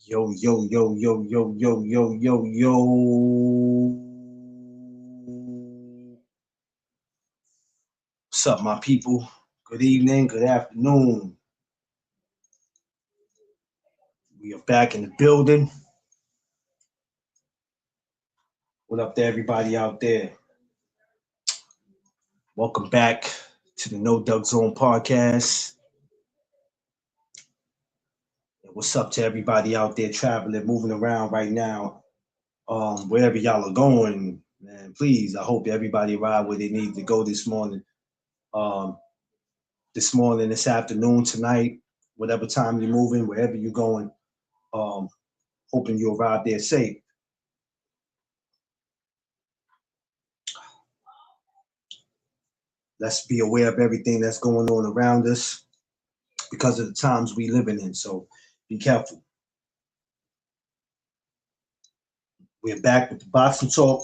Yo, yo, yo, yo, yo, yo, yo, yo, yo. What's up, my people? Good evening, good afternoon. We are back in the building. What up to everybody out there? Welcome back to the No Duck Zone podcast. And what's up to everybody out there traveling, moving around right now? Wherever y'all are going, man, please, I hope everybody arrive where they need to go this morning. This afternoon, tonight, whatever time you're moving, wherever you're going. Um, Hoping you arrive there safe. Let's be aware of everything that's going on around us because of the times we living in. So be careful. We're back with the boxing talk,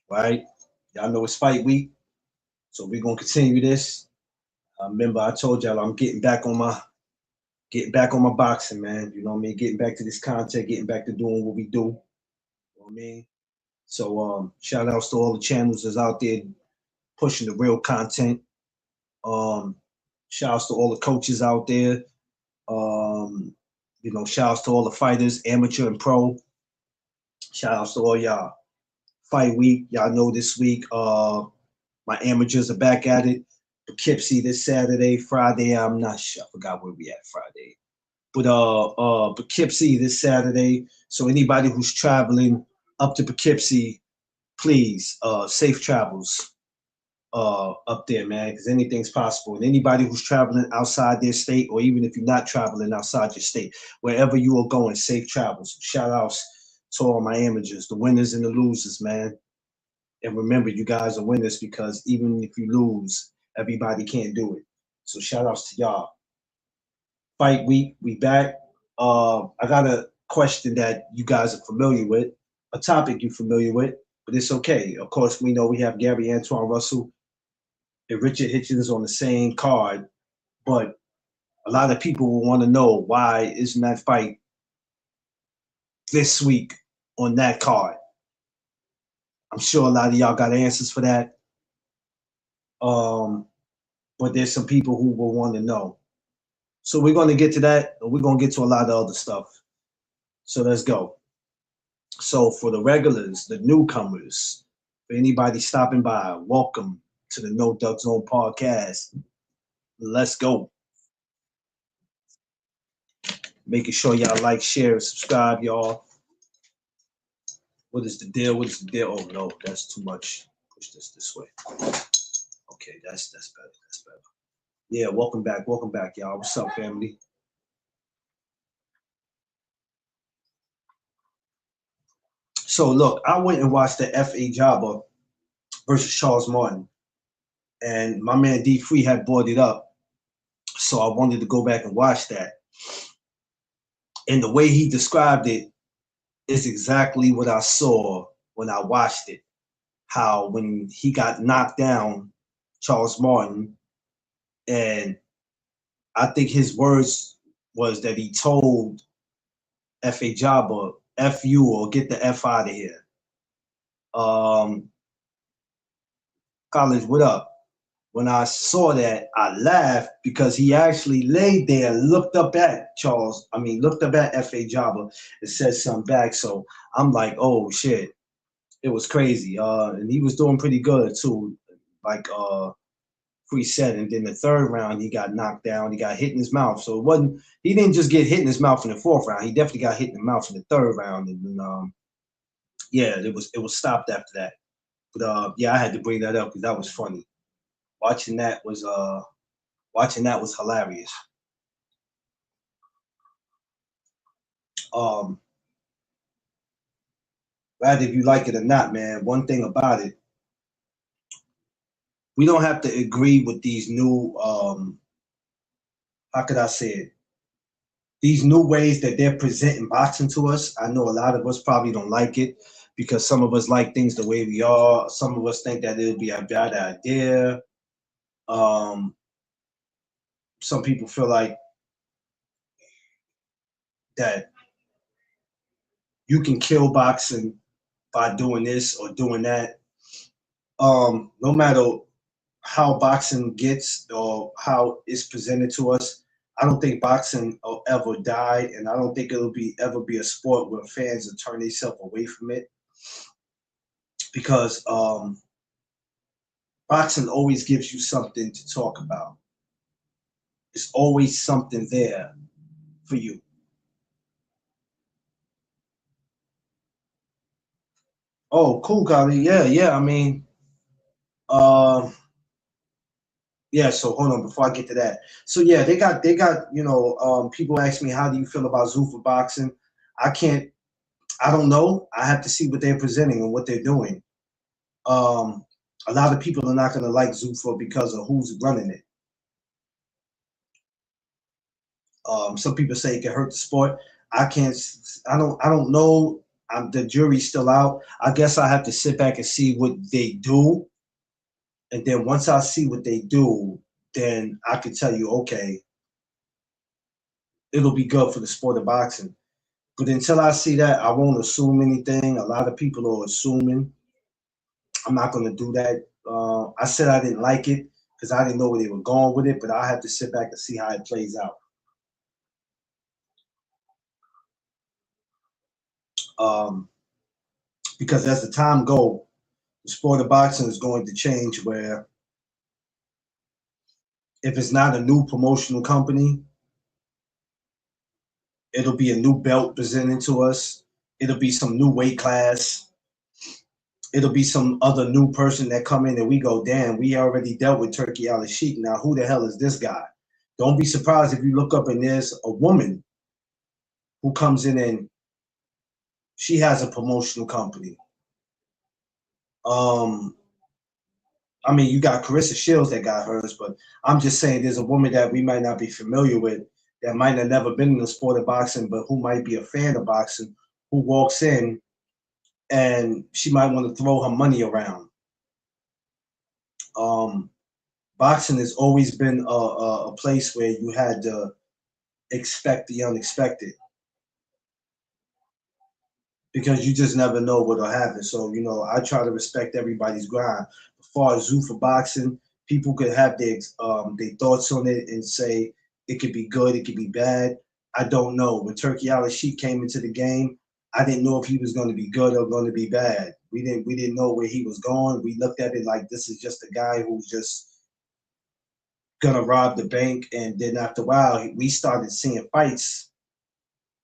right? Y'all know it's fight week, so we're gonna continue this. Remember, I told y'all I'm getting back on my boxing, man. You know what I mean? Getting back to this content, getting back to doing what we do. You know what I mean? So shout outs to all the channels that's out there pushing the real content. Um, Shout outs to all the coaches out there. Shout outs to all the fighters, amateur and pro. Shout outs to all y'all. Fight week, y'all know this week, my amateurs are back at it. Poughkeepsie this Saturday, Friday, I'm not sure. I forgot where we at Friday. But Poughkeepsie this Saturday. So anybody who's traveling up to Poughkeepsie, please, safe travels up there, man, because anything's possible. And anybody who's traveling outside their state, or even if you're not traveling outside your state, wherever you are going, safe travels. Shout outs to all my amateurs, the winners and the losers, man. And remember, you guys are winners because even if you lose, everybody can't do it. So shout outs to y'all. Fight week, we back. I got a question that you guys are familiar with, a topic you're familiar with, but it's okay. Of course, we know we have Gary Antuanne Russell and Richard Hitchins on the same card, but a lot of people will want to know why isn't that fight this week on that card. I'm sure a lot of y'all got answers for that, but there's some people who will want to know. So we're going to get to that, and we're going to get to a lot of other stuff. So let's go. So for the regulars, the newcomers, for anybody stopping by, welcome to the No Duck Zone podcast. Let's go. Making sure y'all like, share, and subscribe, y'all. What is the deal? What is the deal? Oh no, that's too much. Push this way. Okay, that's better. That's better. Yeah, welcome back, y'all. What's up, family? So look, I went and watched the F.A. Jabba versus Charles Martin, and my man D Free had brought it up, so I wanted to go back and watch that. And the way he described it is exactly what I saw when I watched it. How when he got knocked down, Charles Martin, and I think his words was that he told F.A. Jabba, F you or get the F out of here. College, what up? When I saw that, I laughed because he actually laid there and looked up at F.A. Jabba and said something back. So I'm like, oh shit. It was crazy. And he was doing pretty good too. Like Free said, and then the third round he got knocked down. He got hit in his mouth. So he didn't just get hit in his mouth in the fourth round. He definitely got hit in the mouth in the third round. And then, yeah, it was stopped after that. But yeah, I had to bring that up because that was funny. Watching that was hilarious. Rather if you like it or not, man, one thing about it, we don't have to agree with these new how could I say it? These new ways that they're presenting boxing to us. I know a lot of us probably don't like it because some of us like things the way we are. Some of us think that it would be a bad idea. Some people feel like that you can kill boxing by doing this or doing that. No matter how boxing gets or how it's presented to us, I don't think boxing will ever die, and I don't think it'll be ever be a sport where fans will turn themselves away from it because boxing always gives you something to talk about. It's always something there for you. Oh, cool, Golly. Yeah, yeah. I mean, uh, yeah. So hold on before I get to that. So yeah, they got. People ask me how do you feel about Zuffa boxing. I can't. I don't know. I have to see what they're presenting and what they're doing. Um, a lot of people are not going to like Zuffa because of who's running it. Some people say it can hurt the sport. I can't. I don't. I don't know. The jury's still out. I guess I have to sit back and see what they do, and then once I see what they do, then I can tell you, okay, it'll be good for the sport of boxing. But until I see that, I won't assume anything. A lot of people are assuming. I'm not going to do that. I said I didn't like it because I didn't know where they were going with it, but I have to sit back and see how it plays out. Um, because as the time go, the sport of boxing is going to change. Where if it's not a new promotional company, it'll be a new belt presented to us. It'll be some new weight class. It'll be some other new person that come in and we go, damn, we already dealt with Turkey Al Sheik. Now who the hell is this guy? Don't be surprised if you look up and there's a woman who comes in and she has a promotional company. Um, I mean, you got Carissa Shields that got hers, but I'm just saying there's a woman that we might not be familiar with that might have never been in the sport of boxing, but who might be a fan of boxing, who walks in and she might want to throw her money around. Um, Boxing has always been a place where you had to expect the unexpected because you just never know what'll happen. So, I try to respect everybody's grind. As far as zoo for boxing, people could have their thoughts on it and say it could be good, it could be bad. I don't know. When Turkey Al Sheik came into the game, I didn't know if he was going to be good or going to be bad. We didn't know where he was going. We looked at it like this is just a guy who's just gonna rob the bank. And then after a while, we started seeing fights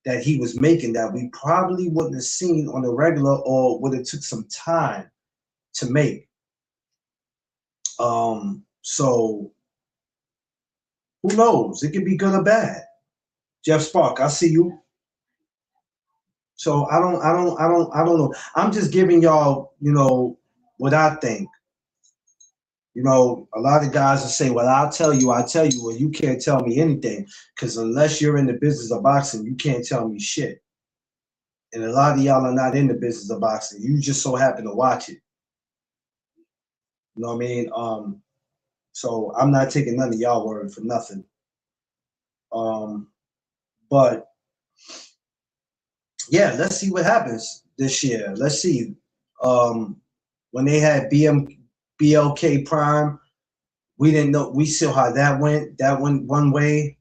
that he was making that we probably wouldn't have seen on the regular or would have took some time to make. So who knows? It could be good or bad. Jeff Spark, I see you. So I don't know. I'm just giving y'all, what I think. A lot of guys will say, well, I'll tell you, well, you can't tell me anything. Because unless you're in the business of boxing, you can't tell me shit. And a lot of y'all are not in the business of boxing. You just so happen to watch it. You know what I mean? So I'm not taking none of y'all word for nothing. Um, but yeah, let's see what happens this year. Let's see. When they had BLK Prime, we didn't know. We saw how that went. That went one way.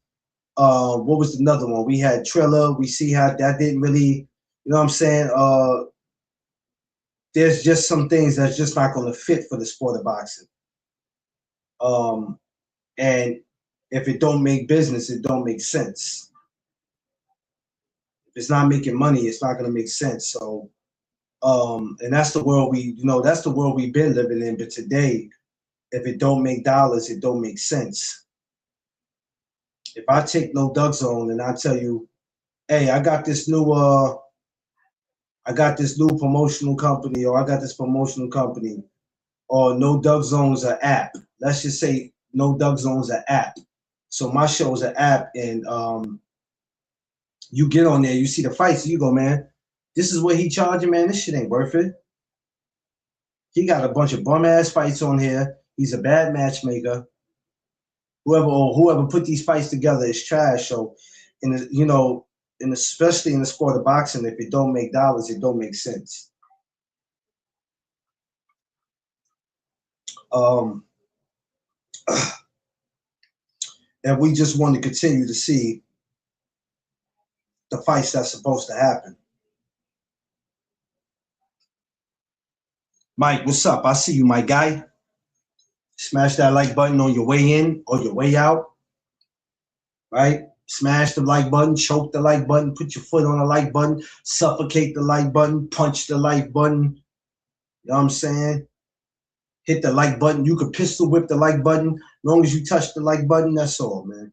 What was another one? We had Triller. We see how that didn't really. You know what I'm saying? There's just some things that's just not going to fit for the sport of boxing. And if it don't make business, it don't make sense. If it's not making money, it's not going to make sense. So, and that's the world that's the world we've been living in. But today, if it don't make dollars, it don't make sense. If I take No Duck Zone and I tell you, hey, I got this new promotional company, or I got this promotional company, or No Duck Zone's an app. Let's just say No Duck Zone's an app. So my show's an app, and you get on there, you see the fights, and you go, man, this is what he charging, man. This shit ain't worth it. He got a bunch of bum ass fights on here. He's a bad matchmaker. Whoever put these fights together is trash. So, and and especially in the sport of boxing, if it don't make dollars, it don't make sense. Um, and we just want to continue to see the fights that's supposed to happen. Mike, what's up? I see you, my guy. Smash that like button on your way in or your way out, right? Smash the like button, choke the like button, put your foot on the like button, suffocate the like button, punch the like button. You know what I'm saying? Hit the like button. You could pistol whip the like button. As long as you touch the like button, that's all, man.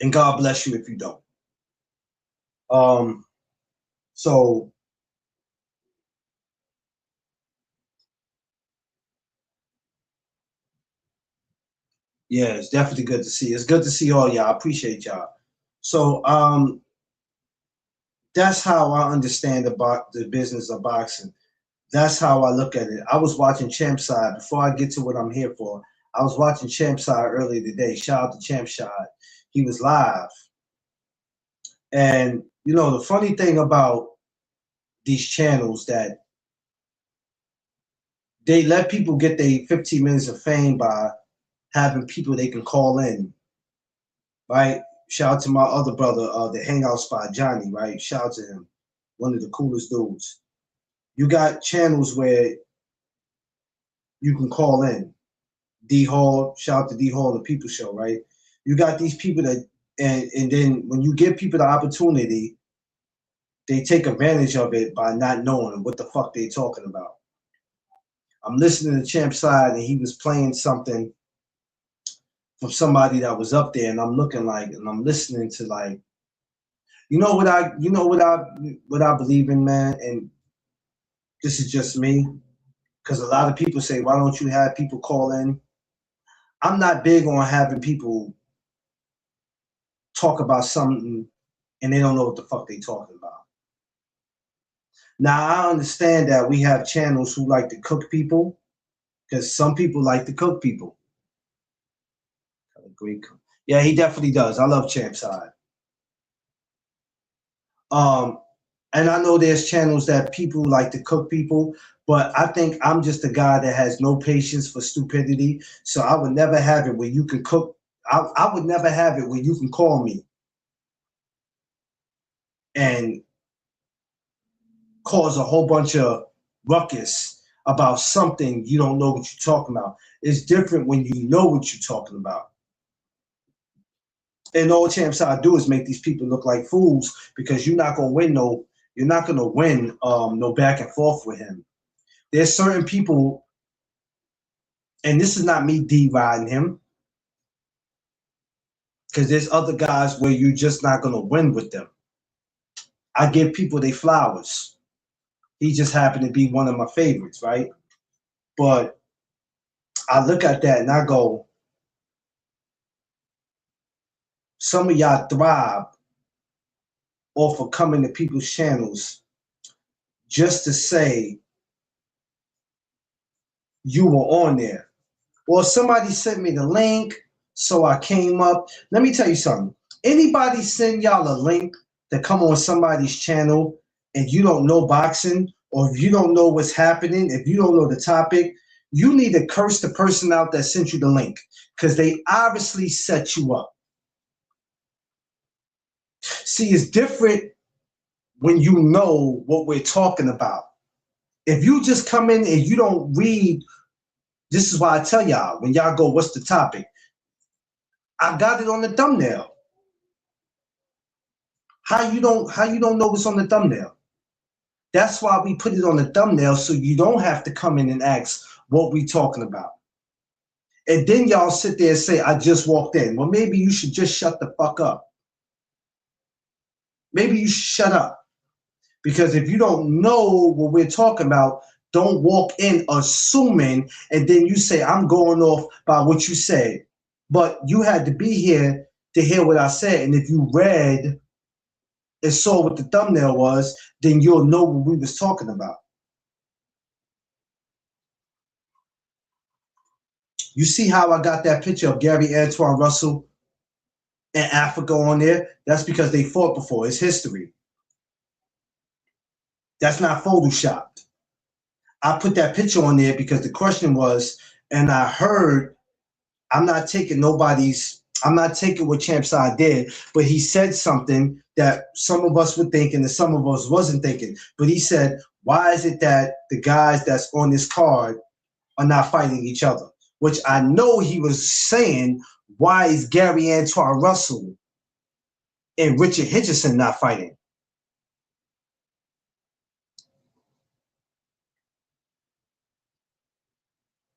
And God bless you if you don't. So yeah, it's definitely good to see. It's good to see all y'all. I appreciate y'all. So that's how I understand about the business of boxing. That's how I look at it. I was watching Champ Side before I get to what I'm here for. I was watching Champ Side earlier today. Shout out to Champ Side. He was live. And you know, the funny thing about these channels that they let people get their 15 minutes of fame by having people they can call in, right? Shout out to my other brother, the Hangout Spot, Johnny, right? Shout out to him, one of the coolest dudes. You got channels where you can call in. D Hall, shout out to D Hall, the People Show, right? You got these people that, and then when you give people the opportunity, they take advantage of it by not knowing what the fuck they talking about. I'm listening to Champ Side, and he was playing something from somebody that was up there, and I'm looking like, and I'm listening to like, what I believe in, man, and this is just me, because a lot of people say, why don't you have people call in? I'm not big on having people talk about something and they don't know what the fuck they talking about. Now I understand that we have channels who like to cook people, because some people like to cook people. Yeah, he definitely does. I love Champ Side. And I know there's channels that people like to cook people, but I think I'm just a guy that has no patience for stupidity. So I would never have it where you can cook. I would never have it where you can call me and cause a whole bunch of ruckus about something you don't know what you're talking about. It's different when you know what you're talking about. And all Champ Side do is make these people look like fools, because you're not gonna win no back and forth with him. There's certain people, and this is not me deriding him, because there's other guys where you're just not gonna win with them. I give people their flowers. He just happened to be one of my favorites, right? But I look at that and I go, some of y'all thrive off of coming to people's channels just to say you were on there. Or somebody sent me the link, so I came up. Let me tell you something. Anybody send y'all a link to come on somebody's channel and you don't know boxing, or if you don't know what's happening, if you don't know the topic, you need to curse the person out that sent you the link, because they obviously set you up. See, it's different when you know what we're talking about. If you just come in and you don't read, this is why I tell y'all, when y'all go, what's the topic? I got it on the thumbnail. How you don't know what's on the thumbnail? That's why we put it on the thumbnail, so you don't have to come in and ask what we talking about. And then y'all sit there and say, I just walked in. Well, maybe you should just shut the fuck up. Maybe you should shut up. Because if you don't know what we're talking about, don't walk in assuming, and then you say, I'm going off by what you said. But you had to be here to hear what I said. And if you read and saw what the thumbnail was, then you'll know what we was talking about. You see how I got that picture of Gary Antuanne Russell and Africa on there, that's because they fought before. It's history. That's not photoshopped. I put that picture on there because the question was, and I heard, I'm not taking what Champ Side did, but he said something that some of us were thinking and some of us wasn't thinking. But he said, why is it that the guys that's on this card are not fighting each other? Which I know he was saying, why is Gary Antuanne Russell and Richard Hitchins not fighting?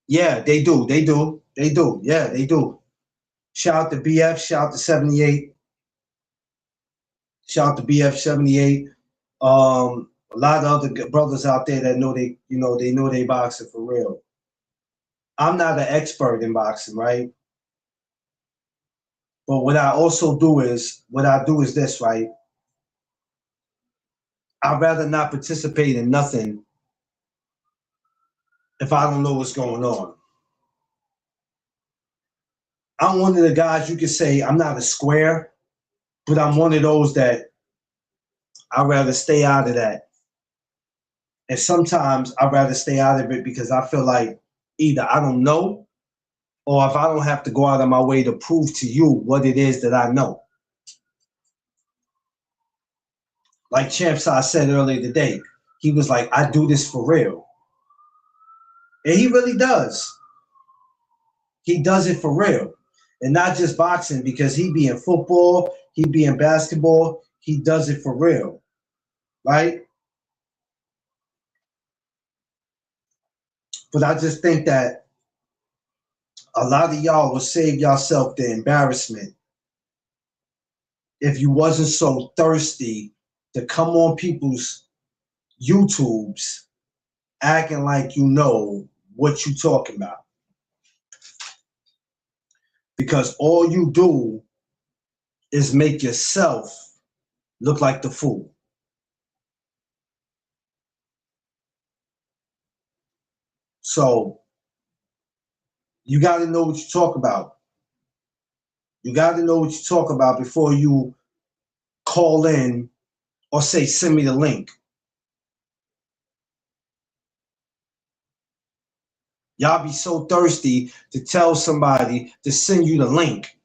Yeah, they do. They do. They do. Yeah, they do. Shout out to BF. Shout out to 78. Shout out to BF 78. A lot of other brothers out there that know they know they boxing for real. I'm not an expert in boxing, right? But what I do is this, right? I'd rather not participate in nothing if I don't know what's going on. I'm one of the guys you could say I'm not a square, but I'm one of those that I'd rather stay out of that. And sometimes I'd rather stay out of it because I feel like either I don't know or if I don't have to go out of my way to prove to you what it is that I know. Like Champs I said earlier today, he was like, I do this for real. And he really does. He does it for real. And not just boxing, because he be in football, he be in basketball, he does it for real. Right? But I just think that a lot of y'all will save yourself the embarrassment if you wasn't so thirsty to come on people's YouTubes acting like you know what you talking about. Because all you do is make yourself look like the fool. So you got to know what you talk about. You got to know what you talk about before you call in or say, send me the link. Y'all be so thirsty to tell somebody to send you the link.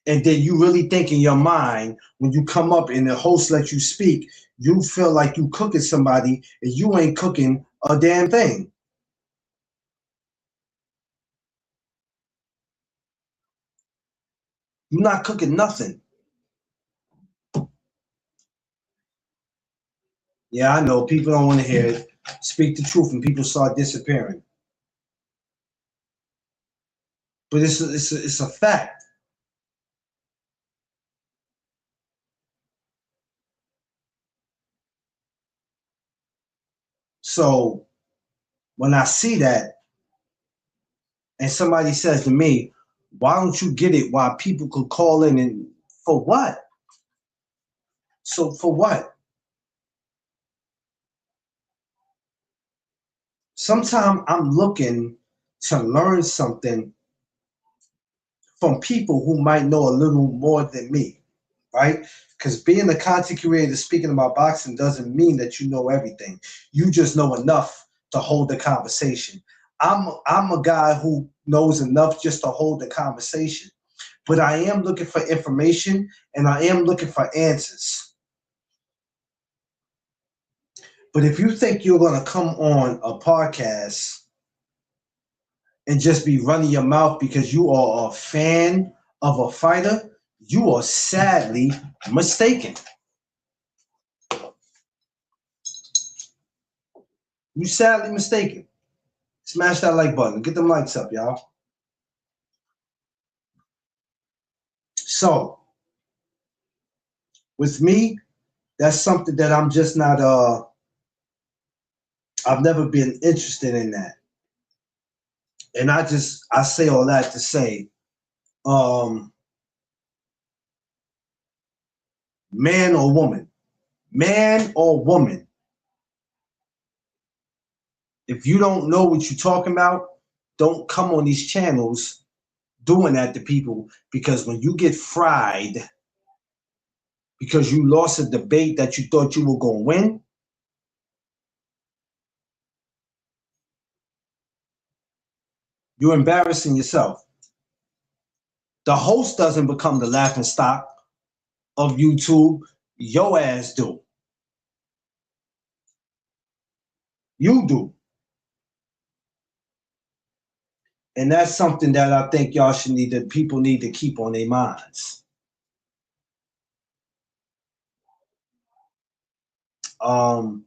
And then you really think in your mind, when you come up and the host lets you speak, you feel like you cooking somebody and you ain't cooking a damn thing. You're not cooking nothing. Yeah, I know. People don't want to hear it. Speak the truth and people start disappearing. But it's a fact. So when I see that and somebody says to me, why don't you get it while people could call in and for what? So for what? Sometimes I'm looking to learn something from people who might know a little more than me, right? Because being a content creator speaking about boxing doesn't mean that you know everything. You just know enough to hold the conversation. I'm a guy who knows enough just to hold the conversation, but I am looking for information and I am looking for answers. But if you think you're going to come on a podcast and just be running your mouth because you are a fan of a fighter, you are sadly mistaken. You sadly mistaken. Smash that like button. Get them likes up, y'all. So, with me, that's something that I'm just not I've never been interested in that. And I say all that to say, um, man or woman, man or woman, if you don't know what you're talking about, don't come on these channels doing that to people, because when you get fried because you lost a debate that you thought you were going to win, you're embarrassing yourself. The host doesn't become the laughing stock of YouTube. Your ass do. You do. And that's something that I think y'all should need to, people need to keep on their minds. All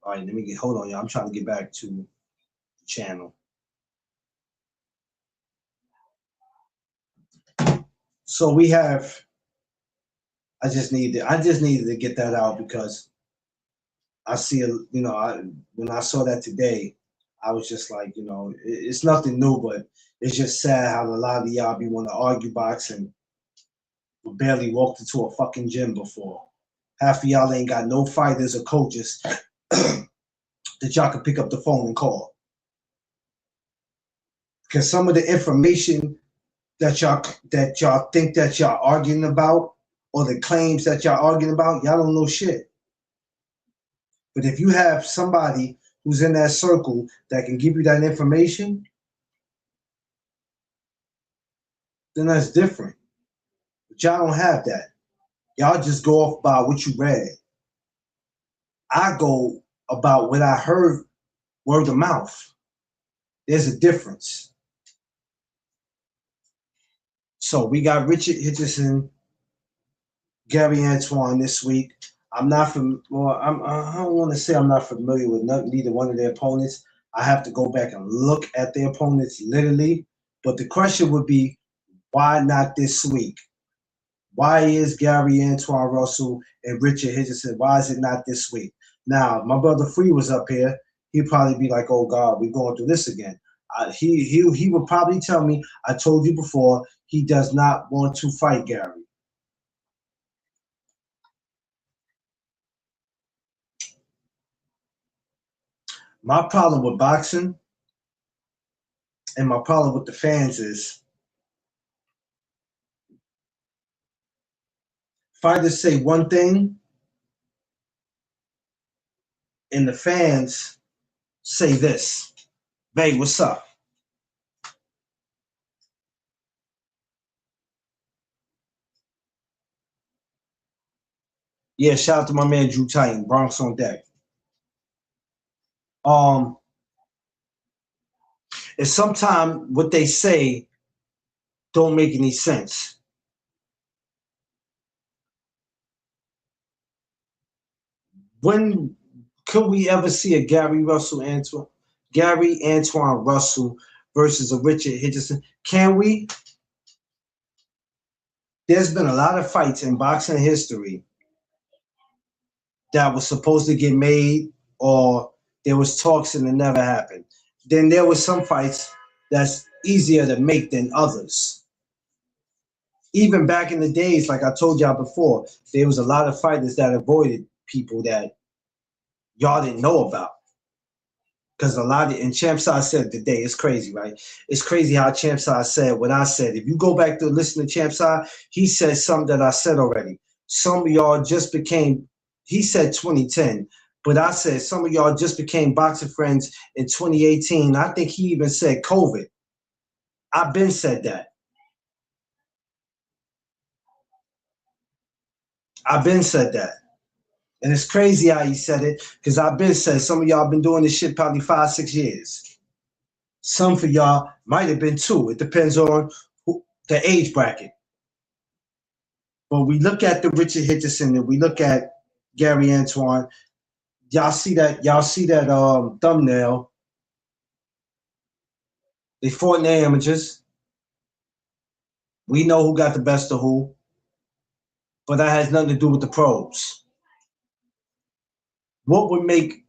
right, hold on, y'all. I'm trying to get back to the channel. So we have, I just needed to get that out because I see, when I saw that today, I was just like, it's nothing new, but it's just sad how a lot of y'all be want to argue boxing, but barely walked into a fucking gym before. Half of y'all ain't got no fighters or coaches that y'all can pick up the phone and call. Because some of the information that y'all think that y'all arguing about, or the claims that y'all arguing about, y'all don't know shit. But if you have somebody who's in that circle that can give you that information, then that's different. But y'all don't have that. Y'all just go off by what you read. I go about what I heard word of mouth. There's a difference. So we got Richard Hitchins, Gary Antuanne this week. I don't want to say I'm not familiar with neither one of their opponents. I have to go back and look at their opponents literally. But the question would be, why not this week? Why is Gary Antuanne Russell and Richard Hitchins, why is it not this week? Now, my brother Free was up here. He'd probably be like, oh, God, we're going through this again. He would probably tell me, I told you before, he does not want to fight Gary. My problem with boxing and my problem with the fans is fighters say one thing and the fans say this. Babe, what's up? Yeah, shout out to my man Drew Titan, Bronx on deck. And sometimes what they say don't make any sense. When could we ever see a Gary Antuanne Russell versus a Richard Hitchins? Can we? There's been a lot of fights in boxing history that was supposed to get made, or there was talks and it never happened. Then there was some fights that's easier to make than others. Even back in the days, like I told y'all before, there was a lot of fighters that avoided people that y'all didn't know about. Because and Champ Size said today, it's crazy, right? It's crazy how Champ Size said what I said. If you go back to listen to Champ Size, he said something that I said already. Some of y'all just became, he said 2010, but I said some of y'all just became boxing friends in 2018. I think he even said COVID. I've been said that. I've been said that. And it's crazy how he said it, because I've been said some of y'all been doing this shit probably 5-6 years. Some for y'all might have been 2. It depends on the age bracket. But we look at the Richard Hitchins and we look at Gary Antuanne. Y'all see that thumbnail. They fought in the amateurs. We know who got the best of who, but that has nothing to do with the pros. What would make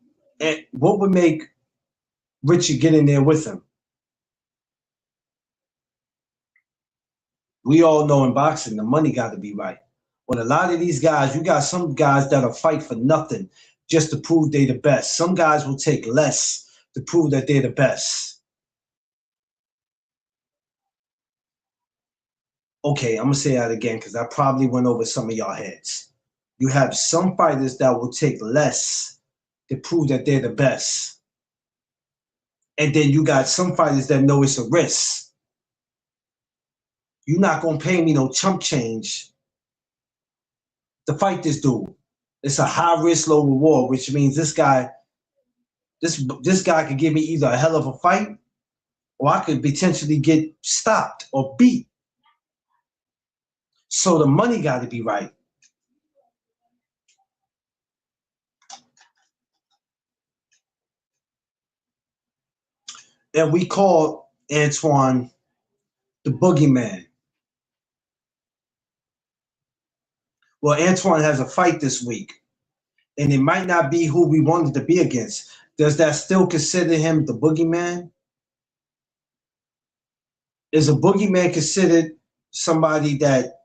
Richard get in there with him? We all know in boxing, the money got to be right. But a lot of these guys, you got some guys that'll fight for nothing just to prove they're the best. Some guys will take less to prove that they're the best. Okay, I'm gonna say that again because I probably went over some of y'all heads. You have some fighters that will take less to prove that they're the best. And then you got some fighters that know it's a risk. You're not gonna pay me no chump change to fight this dude. It's a high risk, low reward, which means this guy could give me either a hell of a fight or I could potentially get stopped or beat. So the money got to be right. And we call Antuanne the boogeyman. Well, Antuanne has a fight this week, and it might not be who we wanted to be against. Does that still consider him the boogeyman? Is a boogeyman considered somebody that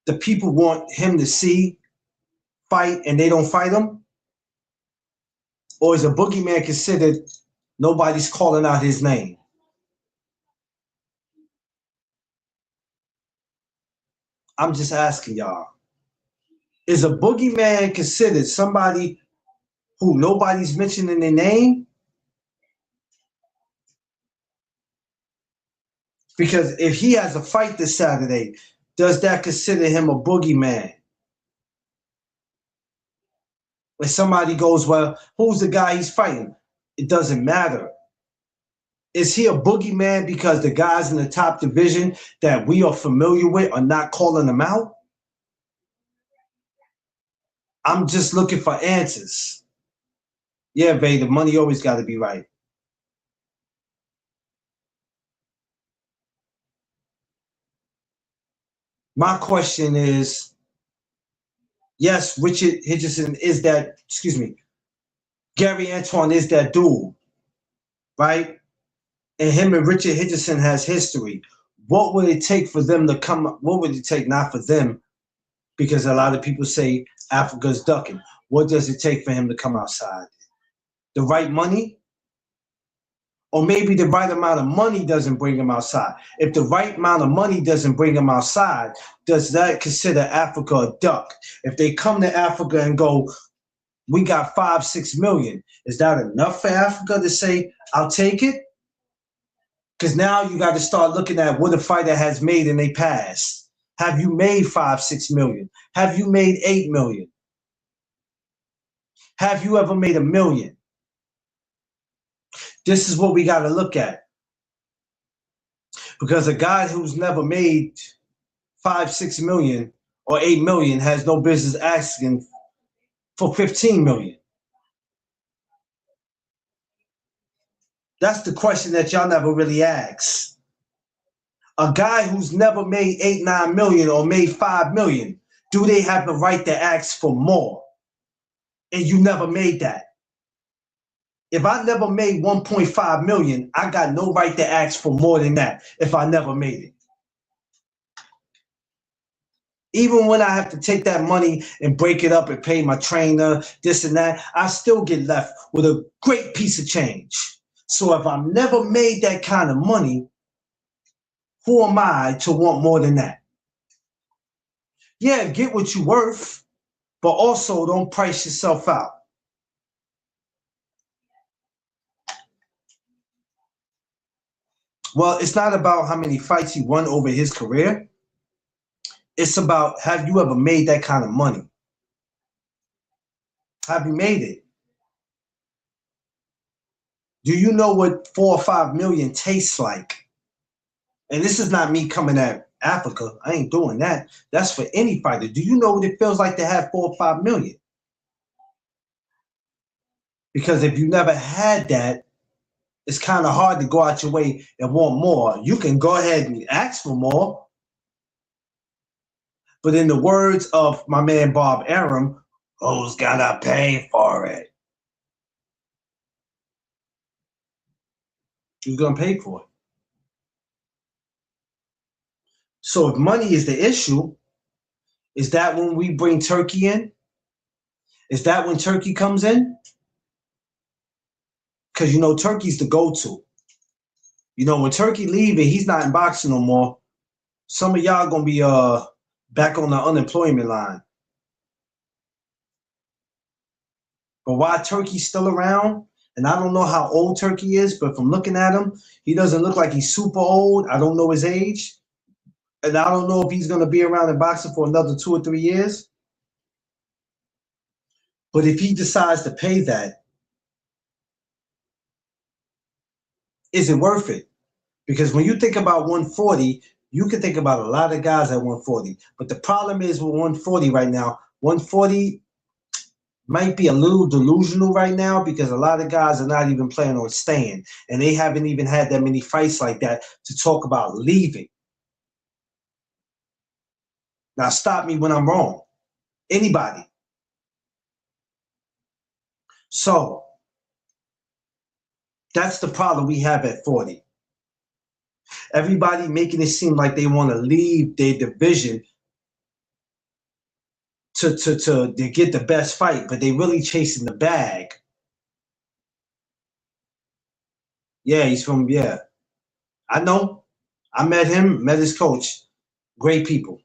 the people want him to see fight and they don't fight him? Or is a boogeyman considered nobody's calling out his name? I'm just asking y'all. Is a boogeyman considered somebody who nobody's mentioning their name? Because if he has a fight this Saturday, does that consider him a boogeyman? When somebody goes, well, who's the guy he's fighting? It doesn't matter. Is he a boogeyman because the guys in the top division that we are familiar with are not calling him out? I'm just looking for answers. Yeah, babe, the money always got to be right. My question is, yes, Richard Hitchins is that, Gary Antuanne is that dude, right? And him and Richard Hitchins has history. What would it take for them to come up? What would it take, not for them, because a lot of people say Africa's ducking. What does it take for him to come outside? The right money? Or maybe the right amount of money doesn't bring him outside. If the right amount of money doesn't bring him outside, does that consider Africa a duck? If they come to Africa and go, we got 5-6 million, is that enough for Africa to say, I'll take it? Because now you got to start looking at what a fighter has made in their past. Have you made 5-6 million? Have you made 8 million? Have you ever made 1 million? This is what we got to look at. Because a guy who's never made 5-6 million or 8 million has no business asking for 15 million. That's the question that y'all never really ask. A guy who's never made 8-9 million or made 5 million, do they have the right to ask for more? And you never made that. If I never made 1.5 million, I got no right to ask for more than that if I never made it. Even when I have to take that money and break it up and pay my trainer, this and that, I still get left with a great piece of change. So if I've never made that kind of money, who am I to want more than that? Yeah, get what you're worth, but also don't price yourself out. Well, it's not about how many fights he won over his career. It's about, have you ever made that kind of money? Have you made it? Do you know what 4 or 5 million tastes like? And this is not me coming at Africa. I ain't doing that. That's for any fighter. Do you know what it feels like to have 4 or 5 million? Because if you never had that, it's kind of hard to go out your way and want more. You can go ahead and ask for more. But in the words of my man Bob Arum, who's gonna pay for it? Who's gonna pay for it? So if money is the issue, is that when we bring Turkey in? Is that when Turkey comes in? Because you know Turkey's the go-to. You know, when Turkey leave and he's not in boxing no more, some of y'all gonna be back on the unemployment line. But while Turkey's still around, and I don't know how old Turkey is, but from looking at him, he doesn't look like he's super old. I don't know his age. And I don't know if he's gonna be around in boxing for another 2 or 3 years. But if he decides to pay that, is it worth it? Because when you think about 140, you can think about a lot of guys at 140. But the problem is with 140 right now, 140 might be a little delusional right now because a lot of guys are not even planning on staying. And they haven't even had that many fights like that to talk about leaving. Now, stop me when I'm wrong. Anybody. So, that's the problem we have at 40. Everybody making it seem like they want to leave their division to get the best fight, but they really chasing the bag. Yeah, he's from, yeah. I know. I met him, met his coach. Great people.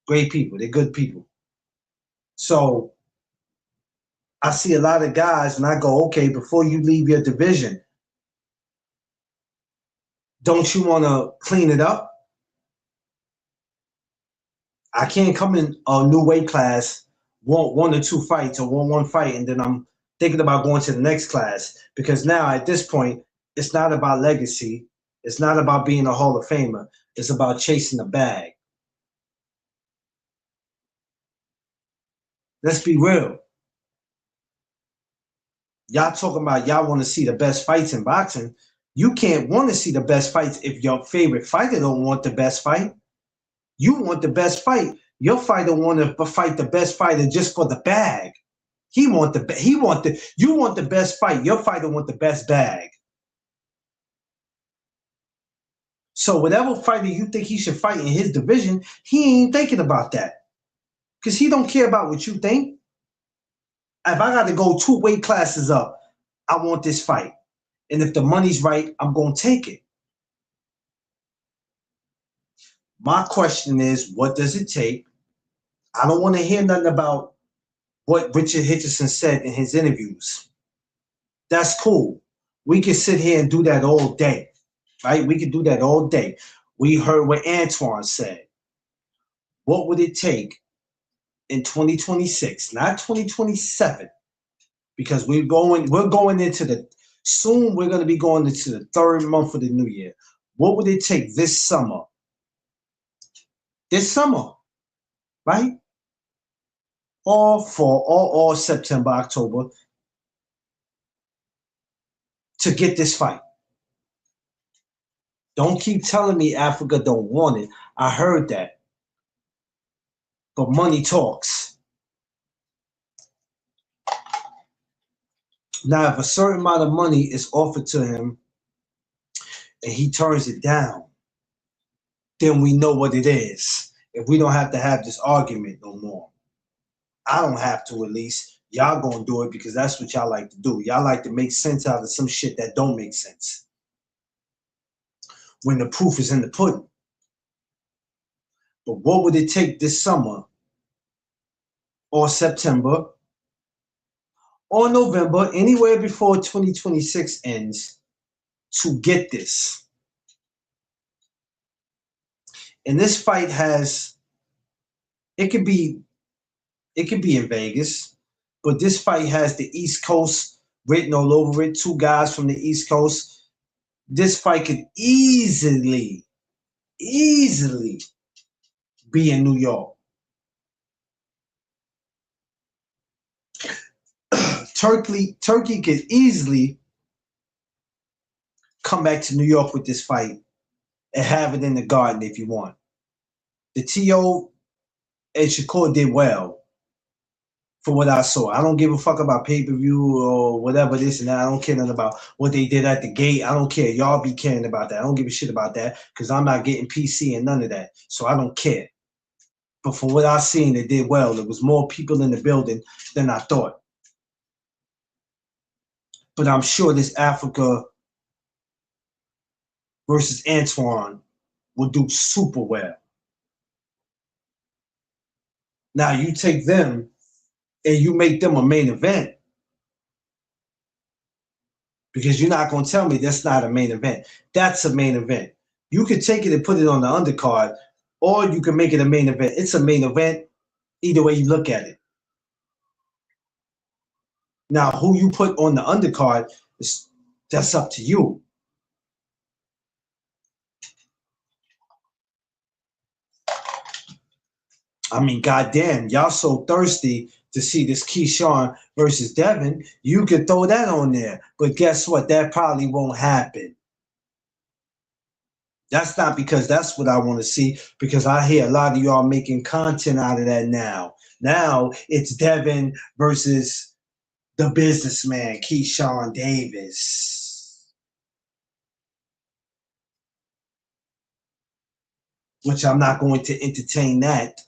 Great people. They're good people. So I see a lot of guys and I go, okay, before you leave your division, don't you want to clean it up? I can't come in a new weight class, want 1 or 2 fights or want 1 fight, and then I'm thinking about going to the next class. Because now at this point, it's not about legacy. It's not about being a Hall of Famer. It's about chasing the bag. Let's be real. Y'all talking about y'all want to see the best fights in boxing. You can't want to see the best fights if your favorite fighter don't want the best fight. You want the best fight. Your fighter want to fight the best fighter just for the bag. You want the best fight. Your fighter want the best bag. So whatever fighter you think he should fight in his division, he ain't thinking about that. Because he don't care about what you think. If I got to go 2 weight classes up, I want this fight. And if the money's right, I'm going to take it. My question is, what does it take? I don't want to hear nothing about what Richard Hitchins said in his interviews. That's cool. We can sit here and do that all day, right? We can do that all day. We heard what Antuanne said. What would it take in 2026, not 2027? Because we're going into soon we're going to be going into the 3rd month of the new year. What would it take this summer? This summer, right? All September, October to get this fight. Don't keep telling me Africa don't want it. I heard that. But money talks. Now, if a certain amount of money is offered to him and he turns it down, then we know what it is. If we don't have to have this argument no more. I don't have to, at least. Y'all gonna do it because that's what y'all like to do. Y'all like to make sense out of some shit that don't make sense. When the proof is in the pudding. But what would it take this summer or September or November, anywhere before 2026 ends, to get this? And this fight it could be in Vegas, but this fight has the East Coast written all over it. 2 guys from the East Coast. This fight could easily be in New York. Turkey could easily come back to New York with this fight and have it in the Garden if you want. The TO and Shakur did well for what I saw. I don't give a fuck about pay-per-view or whatever this and that. I don't care nothing about what they did at the gate. I don't care. Y'all be caring about that. I don't give a shit about that because I'm not getting PC and none of that. So I don't care. But for what I seen, they did well. There was more people in the building than I thought. But I'm sure this Africa versus Antuanne will do super well. Now you take them and you make them a main event, because you're not going to tell me that's not a main event. That's a main event. You could take it and put it on the undercard, or you can make it a main event. It's a main event either way you look at it. Now, who you put on the undercard, that's up to you. I mean, goddamn, y'all so thirsty to see this Keyshawn versus Devin. You could throw that on there. But guess what? That probably won't happen. That's not because that's what I want to see, because I hear a lot of y'all making content out of that now. Now it's Devin versus the businessman, Keyshawn Davis, which I'm not going to entertain that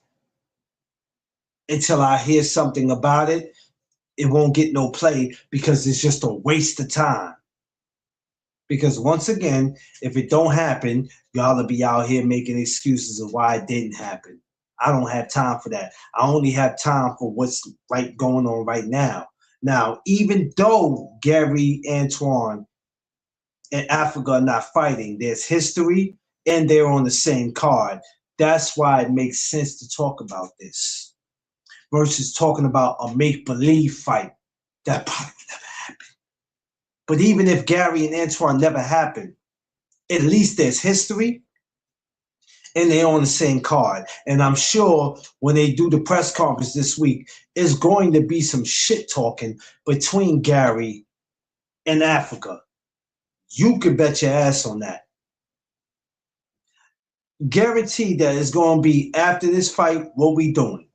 until I hear something about it. It won't get no play because it's just a waste of time. Because once again, if it don't happen, y'all will be out here making excuses of why it didn't happen. I don't have time for that. I only have time for what's right going on right now. Now, even though Gary, Antuanne, and Africa are not fighting, there's history and they're on the same card. That's why it makes sense to talk about this versus talking about a make-believe fight that probably never happened. But even if Gary and Antuanne never happened, at least there's history and they're on the same card. And I'm sure when they do the press conference this week, there's going to be some shit talking between Gary and Africa. You can bet your ass on that. Guaranteed that it's going to be, after this fight, what we doing.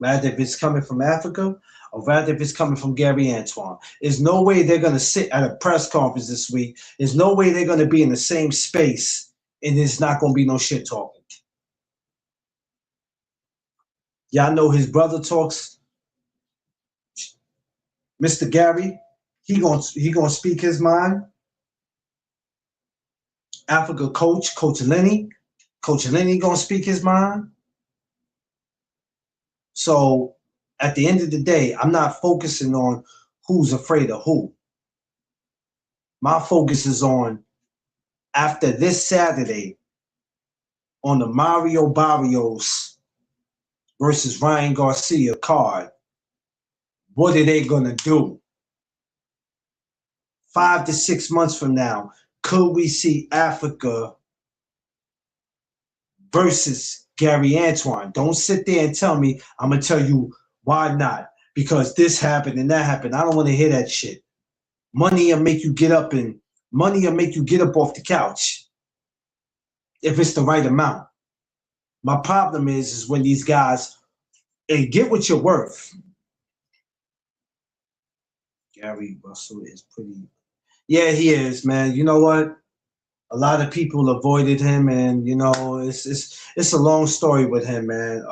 Rather if it's coming from Africa or rather if it's coming from Gary Antuanne. There's no way they're going to sit at a press conference this week. There's no way they're going to be in the same space and there's not going to be no shit talking. Y'all know his brother talks. Mr. Gary, he gonna speak his mind. Africa Coach Lenny gonna speak his mind. So at the end of the day, I'm not focusing on who's afraid of who. My focus is on, after this Saturday, on the Mario Barrios versus Ryan Garcia card. What are they gonna do? 5 to 6 months from now, could we see Africa versus Gary Antuanne? Don't sit there and tell me, I'm gonna tell you why not. Because this happened and that happened. I don't want to hear that shit. Money will make you get up off the couch if it's the right amount. My problem is when these guys, hey, get what you're worth. Gary Russell is pretty. Yeah, he is, man. You know what? A lot of people avoided him, and you know it's a long story with him, man.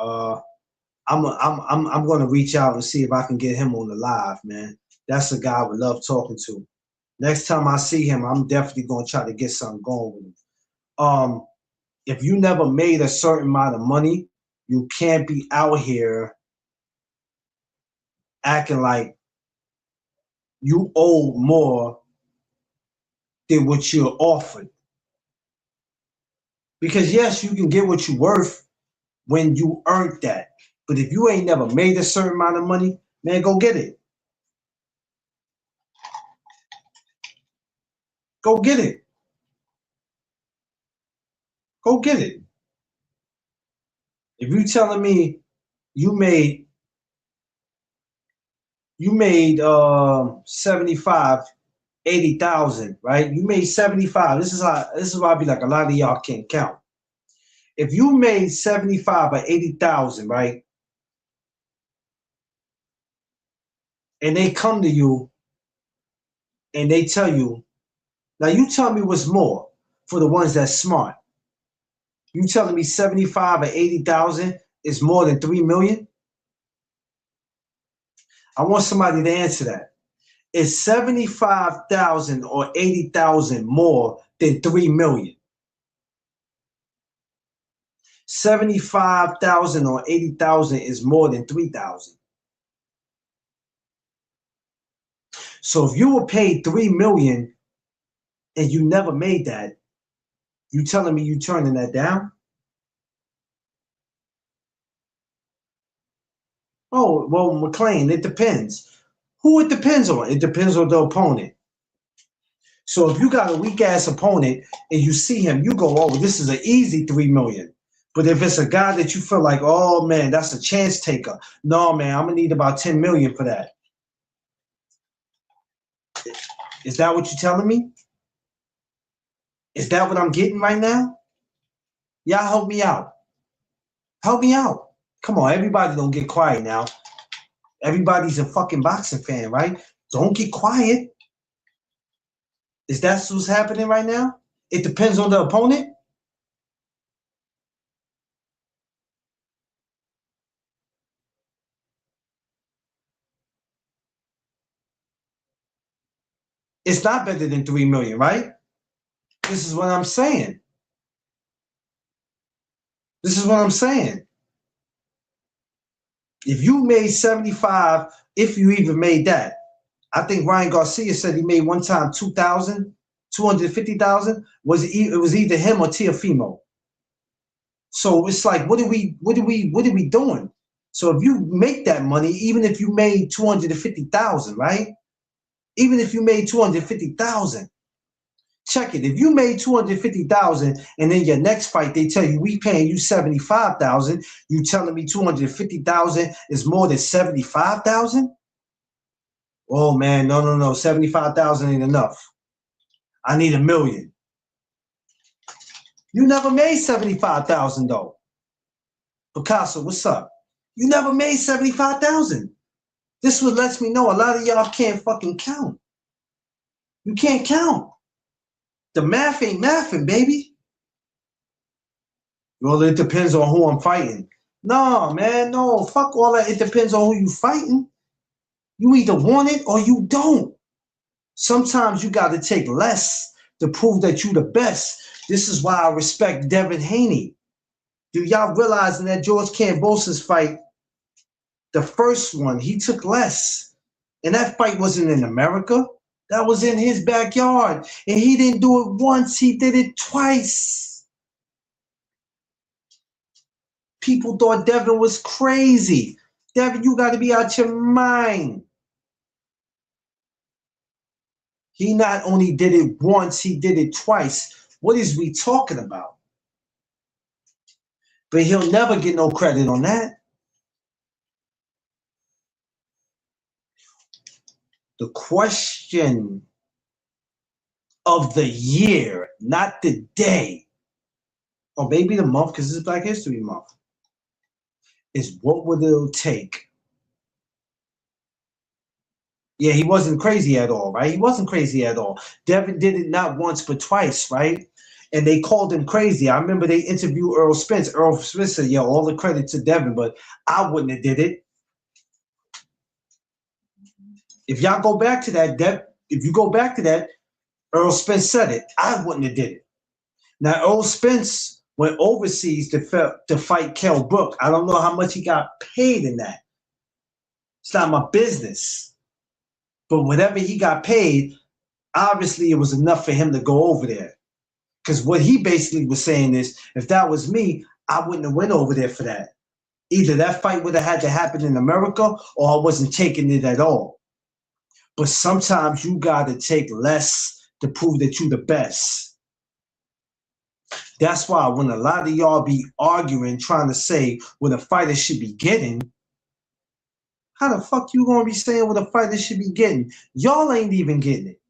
I'm gonna reach out and see if I can get him on the live, man. That's a guy I would love talking to. Next time I see him, I'm definitely gonna try to get something going with him. If you never made a certain amount of money, you can't be out here acting like you owe more than what you're offered. Because yes, you can get what you're worth when you earned that. But if you ain't never made a certain amount of money, man, go get it. Go get it. Go get it. If you're telling me you made 75, 80,000, right? You made 75. This is why I be like, a lot of y'all can't count. If you made 75 or 80,000, right? And they come to you and they tell you, now you tell me what's more for the ones that's smart. You telling me 75 or 80,000 is more than 3 million? I want somebody to answer that. is 75,000 or 80,000 more than 3 million. 75,000 or 80,000 is more than 3,000. So if you were paid 3 million and you never made that, you telling me you turning that down? Oh, well, McLean, it depends. Who it depends on? It depends on the opponent. So if you got a weak ass opponent and you see him, you go, oh, this is an easy 3 million. But if it's a guy that you feel like, oh man, that's a chance taker. No, man, I'm gonna need about 10 million for that. Is that what you're telling me? Is that what I'm getting right now? Y'all help me out. Help me out. Come on, everybody don't get quiet now. Everybody's a fucking boxing fan, right? Don't get quiet. Is that what's happening right now? It depends on the opponent. It's not better than 3 million, right? This is what I'm saying. This is what I'm saying. If you made 75, if you even made that, I think Ryan Garcia said he made one time 2,000, 250,000. It was either him or Tiafimo. So it's like, what are we doing? So if you make that money, even if you made 250,000, right? Even if you made 250,000, check it. If you made 250,000 and then your next fight they tell you we paying you 75,000, you telling me 250,000 is more than 75,000? Oh man, no, 75,000 ain't enough. I need 1 million. You never made 75,000 though. Picasso, what's up? You never made 75,000. This what lets me know a lot of y'all can't fucking count. You can't count. The math ain't mathing, baby. Well, it depends on who I'm fighting. No, man, no. Fuck all that. It depends on who you fighting. You either want it or you don't. Sometimes you got to take less to prove that you the best. This is why I respect Devin Haney. Do y'all realize in that George Kambosos fight, the first one, he took less. And that fight wasn't in America. That was in his backyard. And he didn't do it once, he did it twice. People thought Devin was crazy. Devin, you got to be out your mind. He not only did it once, he did it twice. What is we talking about? But he'll never get no credit on that. The question of the year, not the day, or maybe the month, because it's Black History Month, is what would it take? Yeah, he wasn't crazy at all, right? He wasn't crazy at all. Devin did it not once but twice, right? And they called him crazy. I remember they interviewed Earl Spence. Earl Spence said, "Yo, all the credit to Devin, but I wouldn't have did it." If y'all go back to that, if you go back to that, Earl Spence said it. I wouldn't have did it. Now, Earl Spence went overseas to fight Kell Brook. I don't know how much he got paid in that. It's not my business. But whatever he got paid, obviously it was enough for him to go over there. Because what he basically was saying is, if that was me, I wouldn't have went over there for that. Either that fight would have had to happen in America or I wasn't taking it at all. But sometimes you got to take less to prove that you're the best. That's why when a lot of y'all be arguing, trying to say what a fighter should be getting, how the fuck you gonna be saying what a fighter should be getting? Y'all ain't even getting it.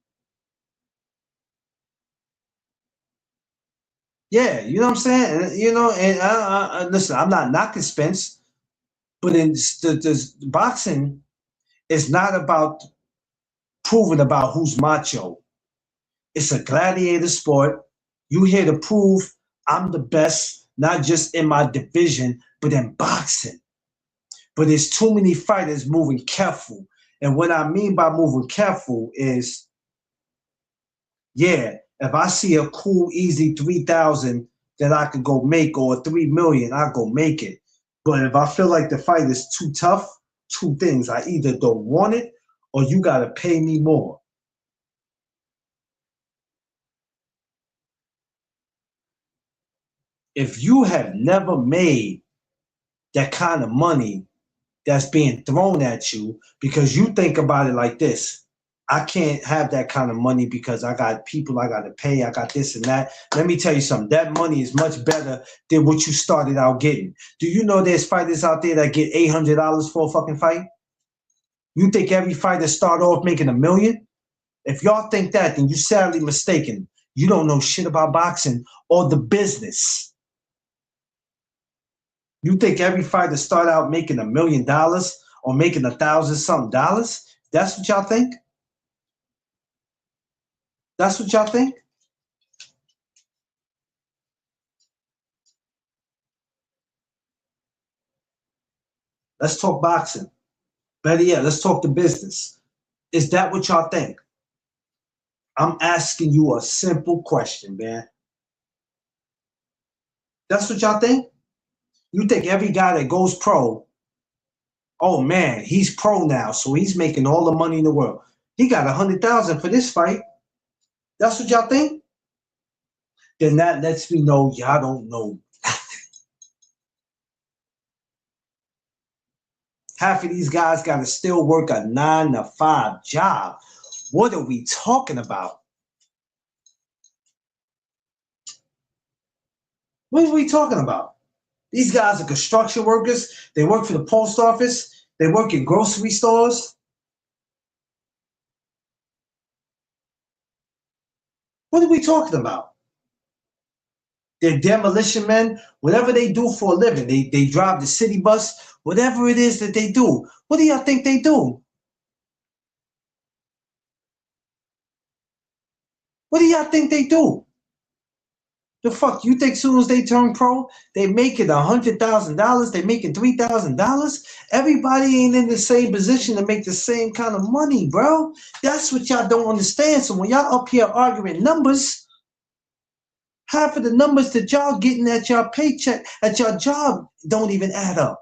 Yeah, you know what I'm saying? You know, and listen, I'm not knocking Spence, but in the boxing, it's not about proving about who's macho. It's a gladiator sport. You here to prove I'm the best, not just in my division, but in boxing. But there's too many fighters moving careful. And what I mean by moving careful is, yeah, if I see a cool, easy 3,000 that I could go make or 3 million, I go make it. But if I feel like the fight is too tough, two things: I either don't want it or you gotta pay me more. If you have never made that kind of money that's being thrown at you, because you think about it like this: I can't have that kind of money because I got people I got to pay, I got this and that. Let me tell you something: that money is much better than what you started out getting. Do you know there's fighters out there that get $800 for a fucking fight? You think every fighter start off making $1 million? If y'all think that, then you're sadly mistaken. You don't know shit about boxing or the business. You think every fighter start out making $1 million or making 1,000 something dollars? That's what y'all think? That's what y'all think? Let's talk boxing. Better yet, let's talk the business. Is that what y'all think? I'm asking you a simple question, man. That's what y'all think? You think every guy that goes pro, oh man, he's pro now, so he's making all the money in the world. He got 100,000 for this fight. That's what y'all think? Then that lets me know y'all don't know. Half of these guys got to still work a 9 to 5 job. What are we talking about? What are we talking about? These guys are construction workers. They work for the post office. They work in grocery stores. What are we talking about? They're demolition men. Whatever they do for a living, they drive the city bus. Whatever it is that they do. What do y'all think they do? What do y'all think they do? The fuck, you think as soon as they turn pro, they making $100,000, they making $3,000? Everybody ain't in the same position to make the same kind of money, bro. That's what y'all don't understand. So when y'all up here arguing numbers, half of the numbers that y'all getting at your paycheck, at your job, don't even add up.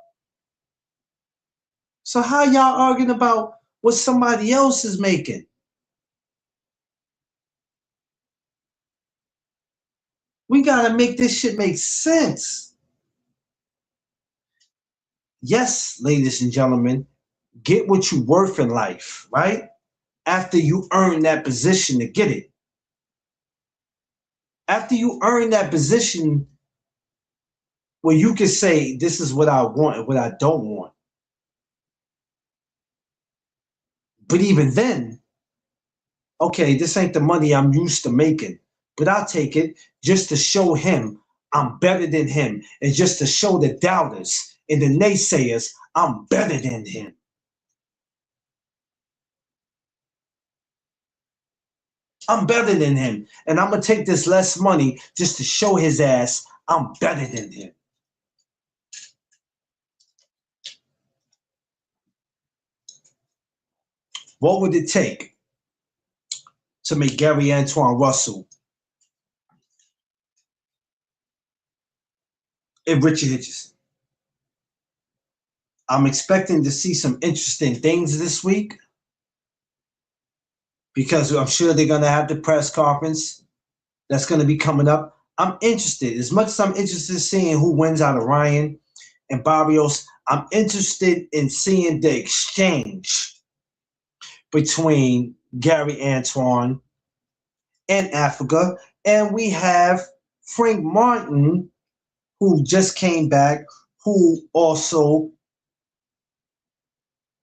So how y'all arguing about what somebody else is making? We gotta make this shit make sense. Yes, ladies and gentlemen, get what you worth in life, right? After you earn that position to get it. After you earn that position where you can say, this is what I want and what I don't want. But even then, okay, this ain't the money I'm used to making, but I'll take it just to show him I'm better than him, and just to show the doubters and the naysayers I'm better than him. I'm better than him, and I'm gonna take this less money just to show his ass I'm better than him. What would it take to make Gary Antuanne Russell and Richard Hitchins? I'm expecting to see some interesting things this week because I'm sure they're going to have the press conference that's going to be coming up. I'm interested. As much as I'm interested in seeing who wins out of Ryan and Barrios, I'm interested in seeing the exchange between Gary Antuanne and Africa. And we have Frank Martin, who just came back, who also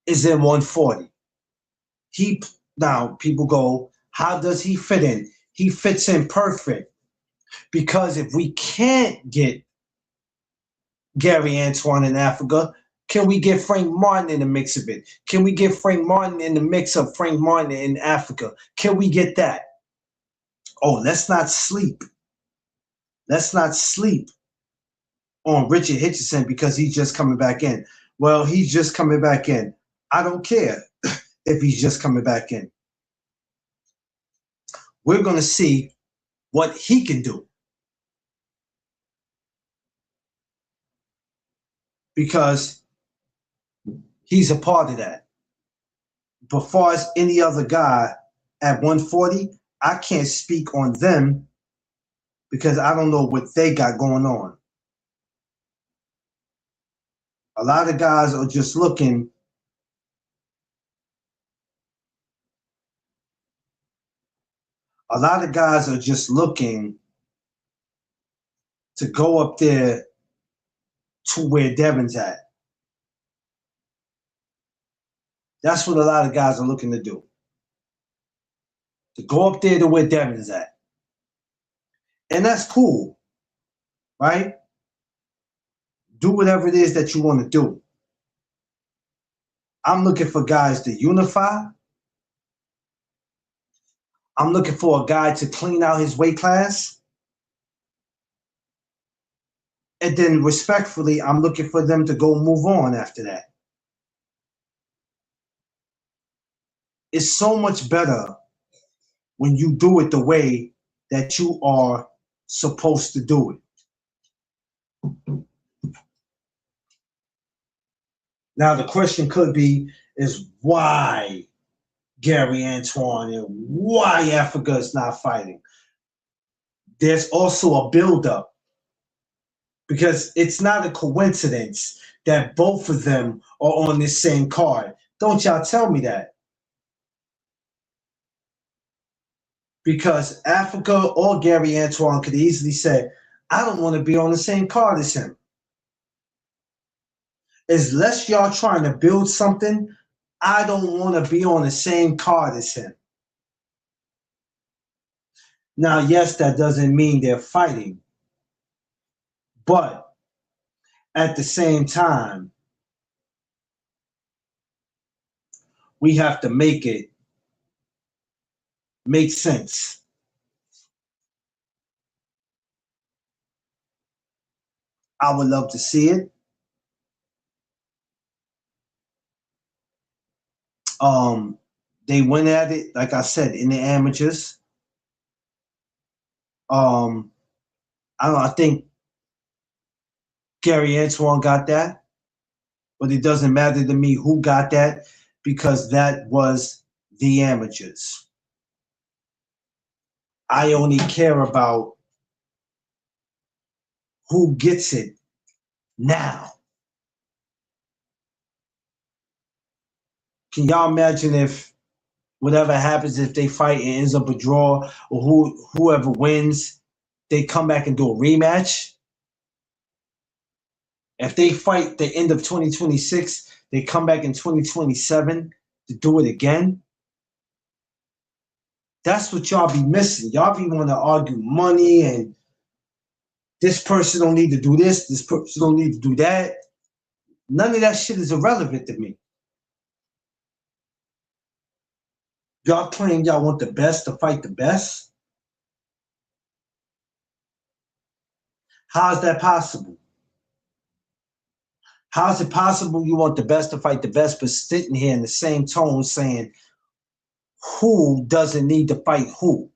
is in 140. Now people go, how does he fit in? He fits in perfect, because if we can't get Gary Antuanne in Africa, can we get Frank Martin in the mix of it? Can we get Frank Martin in the mix of Frank Martin in Africa? Can we get that? Oh, let's not sleep. Let's not sleep on Richard Hitchins because he's just coming back in. Well, he's just coming back in. I don't care. if he's just coming back in. We're going to see what he can do. Because he's a part of that. But far as any other guy at 140, I can't speak on them because I don't know what they got going on. A lot of guys are just looking. A lot of guys are just looking to go up there to where Devin's at. That's what a lot of guys are looking to do. To go up there to where Devin's at. And that's cool, right? Do whatever it is that you want to do. I'm looking for guys to unify. I'm looking for a guy to clean out his weight class. And then respectfully, I'm looking for them to go move on after that. It's so much better when you do it the way that you are supposed to do it. Now, the question could be, is why Gary Antuanne and why Africa is not fighting? There's also a buildup because it's not a coincidence that both of them are on this same card. Don't y'all tell me that. Because Africa or Gary Antuanne could easily say, I don't want to be on the same card as him. Unless y'all trying to build something, I don't want to be on the same card as him. Now, yes, that doesn't mean they're fighting. But at the same time, we have to make it make sense. I would love to see it. They went at it, like I said, in the amateurs. I think Gary Antuanne got that, but it doesn't matter to me who got that because that was the amateurs. I only care about who gets it now. Can y'all imagine if whatever happens, if they fight and ends up a draw, or whoever wins, they come back and do a rematch? If they fight the end of 2026, they come back in 2027 to do it again? That's what y'all be missing. Y'all be want to argue money and this person don't need to do this person don't need to do that. None of that shit is irrelevant to me. Y'all claim y'all want the best to fight the best? How is that possible? How is it possible you want the best to fight the best, but sitting here in the same tone saying who doesn't need to fight who?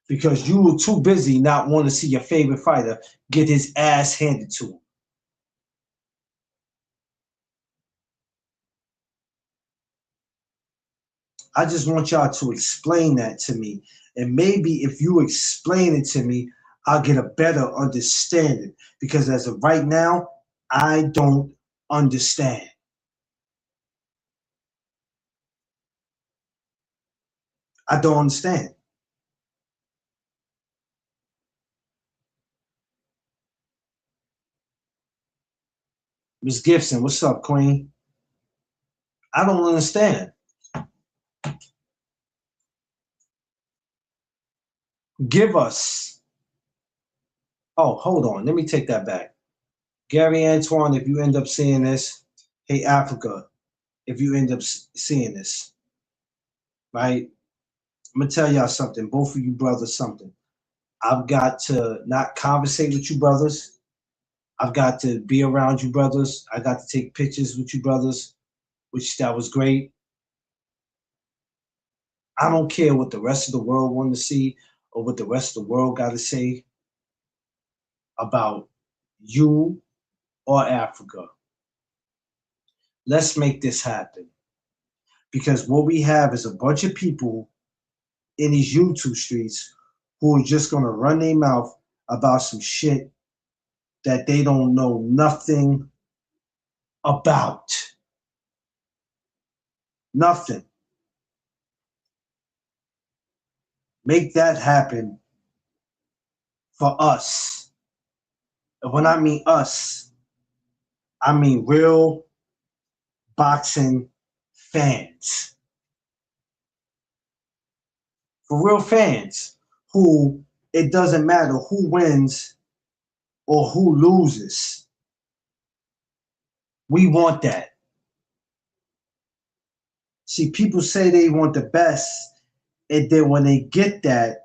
Because you were too busy not wanting to see your favorite fighter get his ass handed to him. I just want y'all to explain that to me. And maybe if you explain it to me, I'll get a better understanding. Because as of right now, I don't understand. I don't understand. Miss Gibson, what's up, Queen? I don't understand. Give us. Oh, hold on. Let me take that back. Gary Antuanne, if you end up seeing this, hey, Africa, if you end up seeing this, right? I'm going to tell y'all something, both of you brothers, something. I've got to not conversate with you brothers. I've got to be around you brothers. I got to take pictures with you brothers, which that was great. I don't care what the rest of the world want to see or what the rest of the world got to say about you or Africa. Let's make this happen. Because what we have is a bunch of people in these YouTube streets who are just going to run their mouth about some shit that they don't know nothing about. Nothing. Make that happen for us. And when I mean us, I mean real boxing fans. For real fans who it doesn't matter who wins or who loses. We want that. See, people say they want the best, and then when they get that,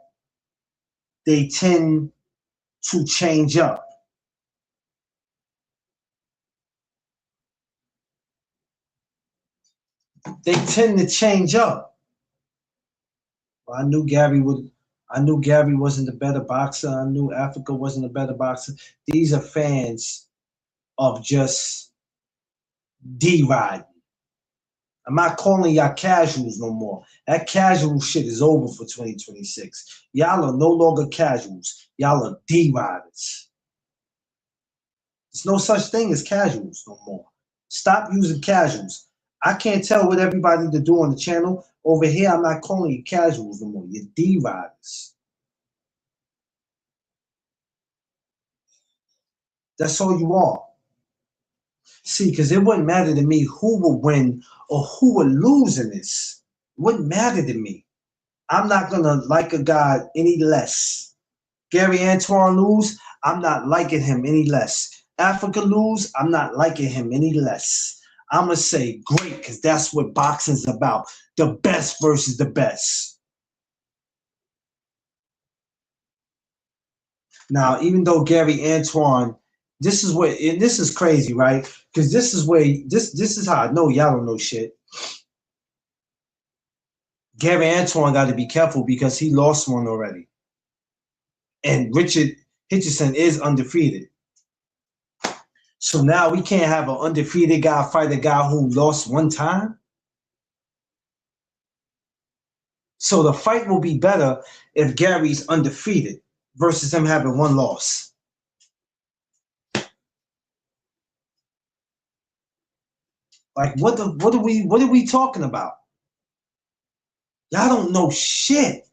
they tend to change up. They tend to change up. Well, I knew Gary wasn't the better boxer. I knew Africa wasn't a better boxer. These are fans of just D-riding. I'm not calling y'all casuals no more. That casual shit is over for 2026. Y'all are no longer casuals. Y'all are D-riders. There's no such thing as casuals no more. Stop using casuals. I can't tell what everybody to do on the channel. Over here, I'm not calling you casuals no more. You're D-riders. That's all you are. See, because it wouldn't matter to me who will win or who will lose in this. It wouldn't matter to me. I'm not going to like a guy any less. Gary Antuanne lose, I'm not liking him any less. Africa lose, I'm not liking him any less. I'm going to say great because that's what boxing's about. The best versus the best. Now, even though Gary Antuanne, this is crazy, right? Because this is how I know y'all don't know shit. Gary Antuanne got to be careful because he lost one already. And Richard Hitchins is undefeated. So now we can't have an undefeated guy fight a guy who lost one time. So the fight will be better if Gary's undefeated versus him having one loss. Like what are we talking about? Y'all don't know shit.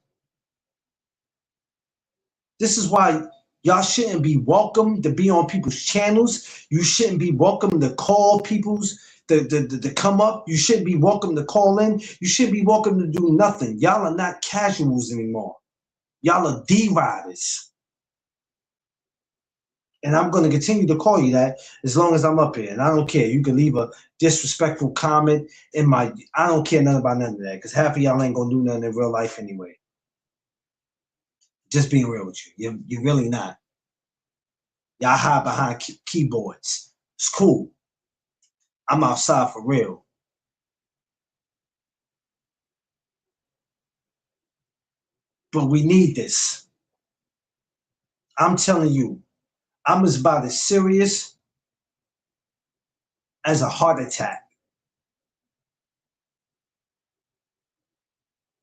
This is why y'all shouldn't be welcome to be on people's channels. You shouldn't be welcome to call people's to come up. You shouldn't be welcome to call in. You shouldn't be welcome to do nothing. Y'all are not casuals anymore. Y'all are D-riders. And I'm going to continue to call you that as long as I'm up here. And I don't care. You can leave a disrespectful comment in my... I don't care nothing about none of that because half of y'all ain't going to do nothing in real life anyway. Just being real with you. You're really not. Y'all hide behind keyboards. It's cool. I'm outside for real. But we need this. I'm telling you, I'm about as serious as a heart attack.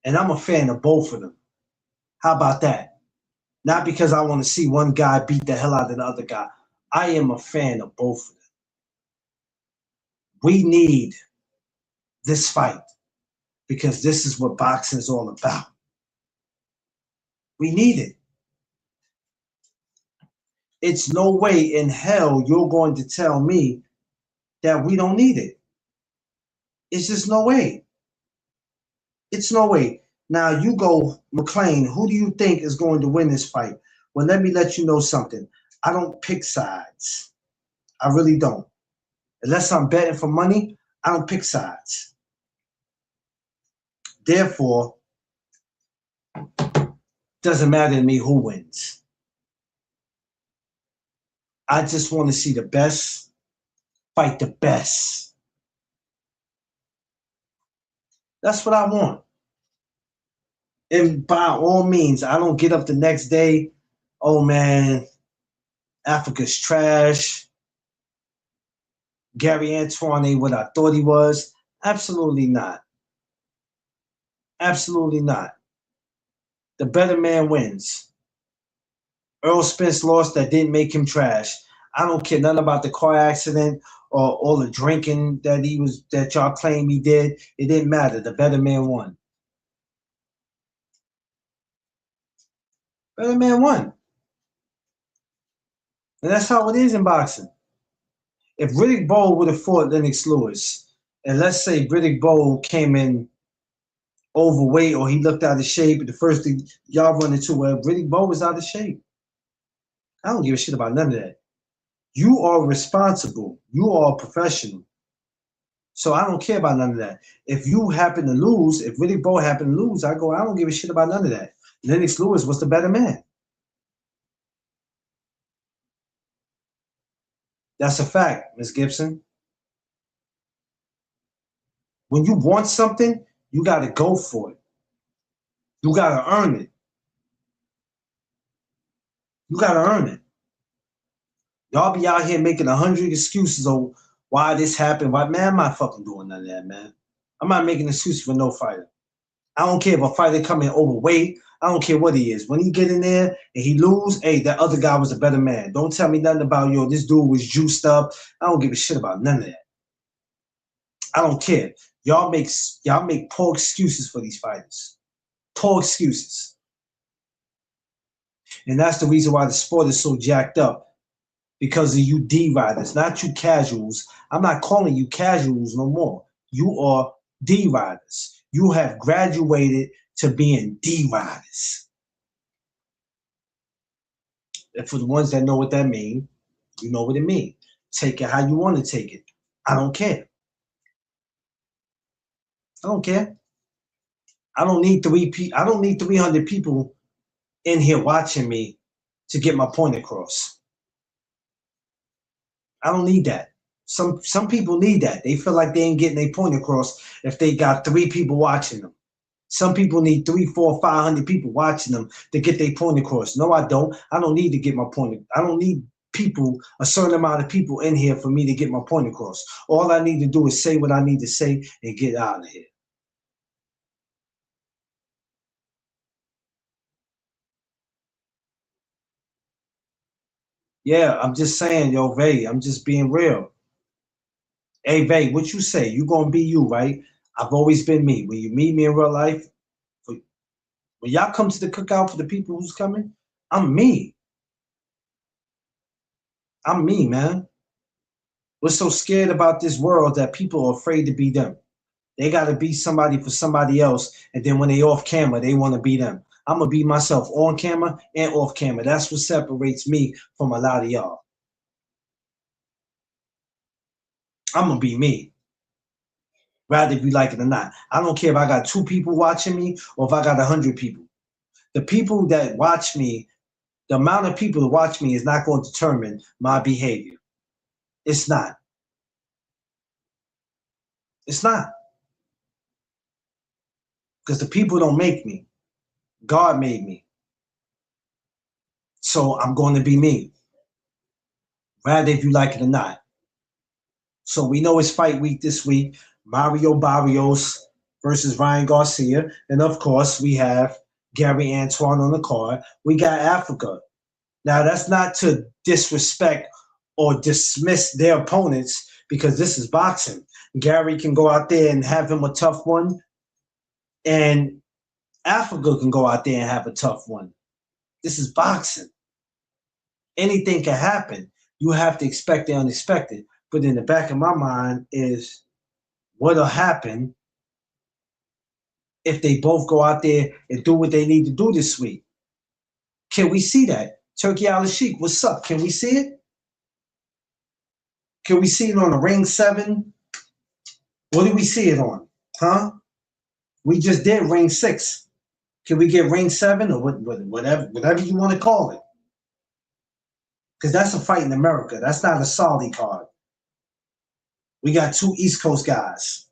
And I'm a fan of both of them. How about that? Not because I want to see one guy beat the hell out of the other guy. I am a fan of both of them. We need this fight because this is what boxing is all about. We need it. It's no way in hell you're going to tell me that we don't need it. It's just no way. It's no way. Now you go, McLean, who do you think is going to win this fight? Well, let me let you know something. I don't pick sides. I really don't. Unless I'm betting for money, I don't pick sides. Therefore, doesn't matter to me who wins. I just want to see the best fight the best. That's what I want. And by all means, I don't get up the next day, oh man, Africa's trash. Gary Antoine ain't what I thought he was. Absolutely not. Absolutely not. The better man wins. Earl Spence lost, that didn't make him trash. I don't care nothing about the car accident or all the drinking that y'all claim he did. It didn't matter. The better man won. Better man won. And that's how it is in boxing. If Riddick Bowe would have fought Lennox Lewis, and let's say Riddick Bowe came in overweight or he looked out of shape, the first thing y'all run into, well, Riddick Bowe was out of shape. I don't give a shit about none of that. You are responsible. You are a professional. So I don't care about none of that. If you happen to lose, if Riddick Bowe happened to lose, I don't give a shit about none of that. Lennox Lewis was the better man. That's a fact, Ms. Gibson. When you want something, you got to go for it. You got to earn it. You got to earn it. Y'all be out here making 100 excuses on why this happened. Why, man, I'm not fucking doing none of that, man. I'm not making excuses for no fighter. I don't care if a fighter come in overweight. I don't care what he is. When he get in there and he lose, hey, that other guy was a better man. Don't tell me nothing about, yo, this dude was juiced up. I don't give a shit about none of that. I don't care. Y'all make poor excuses for these fighters. Poor excuses. And that's the reason why the sport is so jacked up. Because of you D-riders, not you casuals. I'm not calling you casuals no more. You are D-riders. You have graduated to being D-riders. And for the ones that know what that means, you know what it means. Take it how you want to take it. I don't care. I don't care. I don't need 300 people in here watching me to get my point across. I don't need that. Some people need that. They feel like they ain't getting their point across if they got 3 people watching them. Some people need 3, 4, 500 people watching them to get their point across. No, I don't. I don't need to get my point. I don't need people, a certain amount of people in here for me to get my point across. All I need to do is say what I need to say and get out of here. Yeah, I'm just saying, yo, Vay, I'm just being real. Hey, Vay, what you say? You gonna be you, right? I've always been me. When you meet me in real life, when y'all come to the cookout for the people who's coming, I'm me. I'm me, man. We're so scared about this world that people are afraid to be them. They got to be somebody for somebody else, and then when they off camera, they want to be them. I'm gonna be myself on camera and off camera. That's what separates me from a lot of y'all. I'm gonna be me, rather if you like it or not. I don't care if I got 2 people watching me or if I got 100 people. The people that watch me, the amount of people that watch me is not going to determine my behavior. It's not. It's not. Because the people don't make me. God made me. So I'm going to be me, rather if you like it or not. So we know it's fight week this week. Mario Barrios versus Ryan Garcia. And of course, we have Gary Antoine on the card. We got Africa. Now, that's not to disrespect or dismiss their opponents because this is boxing. Gary can go out there and have him a tough one. And Africa can go out there and have a tough one. This is boxing. Anything can happen. You have to expect the unexpected. But in the back of my mind is what'll happen if they both go out there and do what they need to do this week. Can we see that? Turkey Al Sheik, what's up? Can we see it? Can we see it on the Ring 7? What do we see it on? Huh? We just did Ring 6. Can we get Ring 7 or whatever you want to call it? Because that's a fight in America. That's not a Saudi card. We got 2 East Coast guys.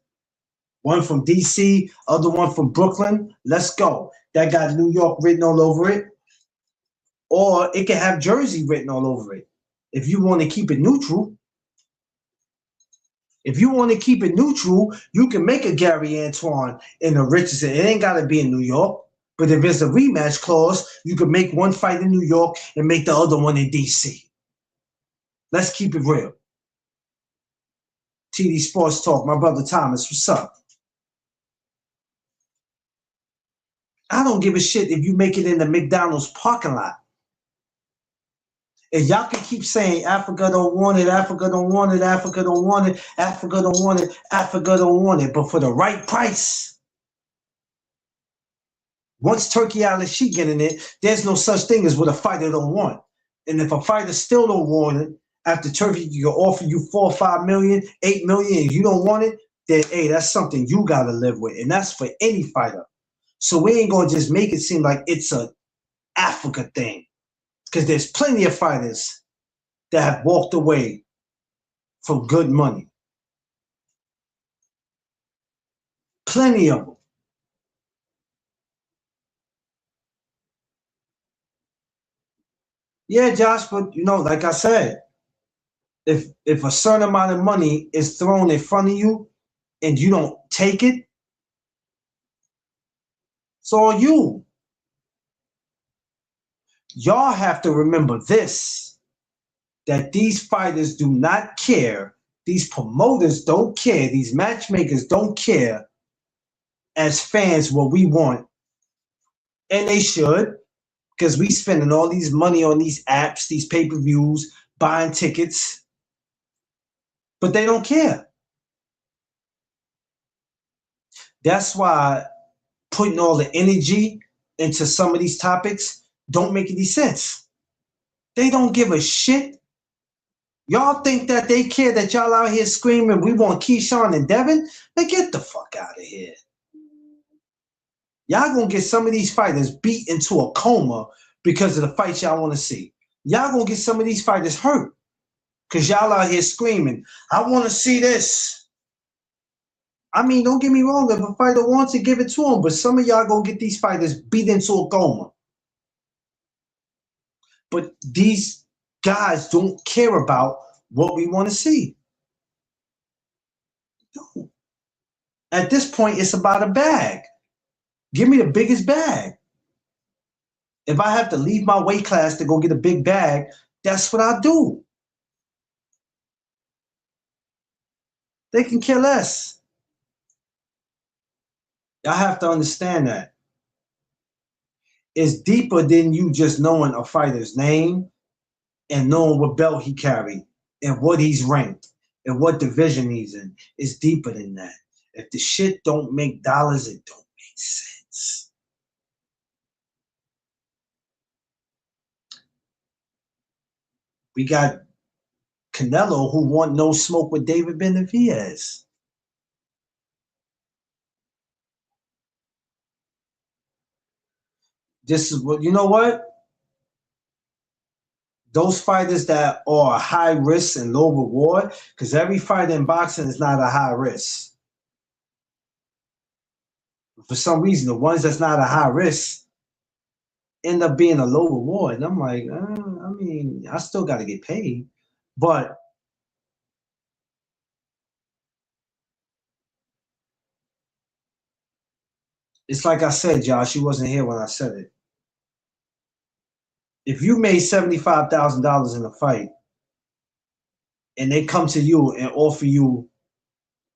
One from DC, other one from Brooklyn. Let's go. That got New York written all over it. Or it can have Jersey written all over it. If you want to keep it neutral. If you want to keep it neutral, you can make a Gary Antuanne in the Richardson. It ain't got to be in New York. But if there's a rematch clause, you can make one fight in New York and make the other one in DC. Let's keep it real. TD Sports Talk, my brother Thomas, what's up? I don't give a shit if you make it in the McDonald's parking lot. And y'all can keep saying Africa don't want it, Africa don't want it, Africa don't want it, Africa don't want it, Africa don't want it. But for the right price, once Turkey Al-Sheikh get in it, there's no such thing as what a fighter don't want. And if a fighter still don't want it, after Turkey can offer you 4 or 5 million, 8 million, and you don't want it, then hey, that's something you gotta live with. And that's for any fighter. So we ain't gonna just make it seem like it's a Africa thing. Because there's plenty of fighters that have walked away from good money. Plenty of them. Yeah, Josh, but like I said, if a certain amount of money is thrown in front of you and you don't take it, it's all you. Y'all have to remember this, that these fighters do not care. These promoters don't care. These matchmakers don't care as fans what we want. And they should, because we spending all these money on these apps, these pay-per-views, buying tickets. But they don't care. That's why putting all the energy into some of these topics don't make any sense. They don't give a shit. Y'all think that they care that y'all out here screaming, we want Keyshawn and Devin? Now get the fuck out of here. Y'all gonna get some of these fighters beat into a coma because of the fights y'all want to see. Y'all gonna get some of these fighters hurt because y'all out here screaming, I want to see this. I mean, don't get me wrong, if a fighter wants to give it to him, but some of y'all gonna get these fighters beat into a coma. But these guys don't care about what we want to see. No. At this point, it's about a bag. Give me the biggest bag. If I have to leave my weight class to go get a big bag, that's what I do. They can care less. Y'all have to understand that. It's deeper than you just knowing a fighter's name and knowing what belt he carried and what he's ranked and what division he's in. It's deeper than that. If the shit don't make dollars, it don't make sense. We got Canelo who want no smoke with David Benavidez. This is what, you know what? Those fighters that are high risk and low reward, because every fighter in boxing is not a high risk. For some reason, the ones that's not a high risk end up being a low reward. And I'm like, I mean, I still got to get paid. But it's like I said, Josh, you wasn't here when I said it. If you made $75,000 in a fight and they come to you and offer you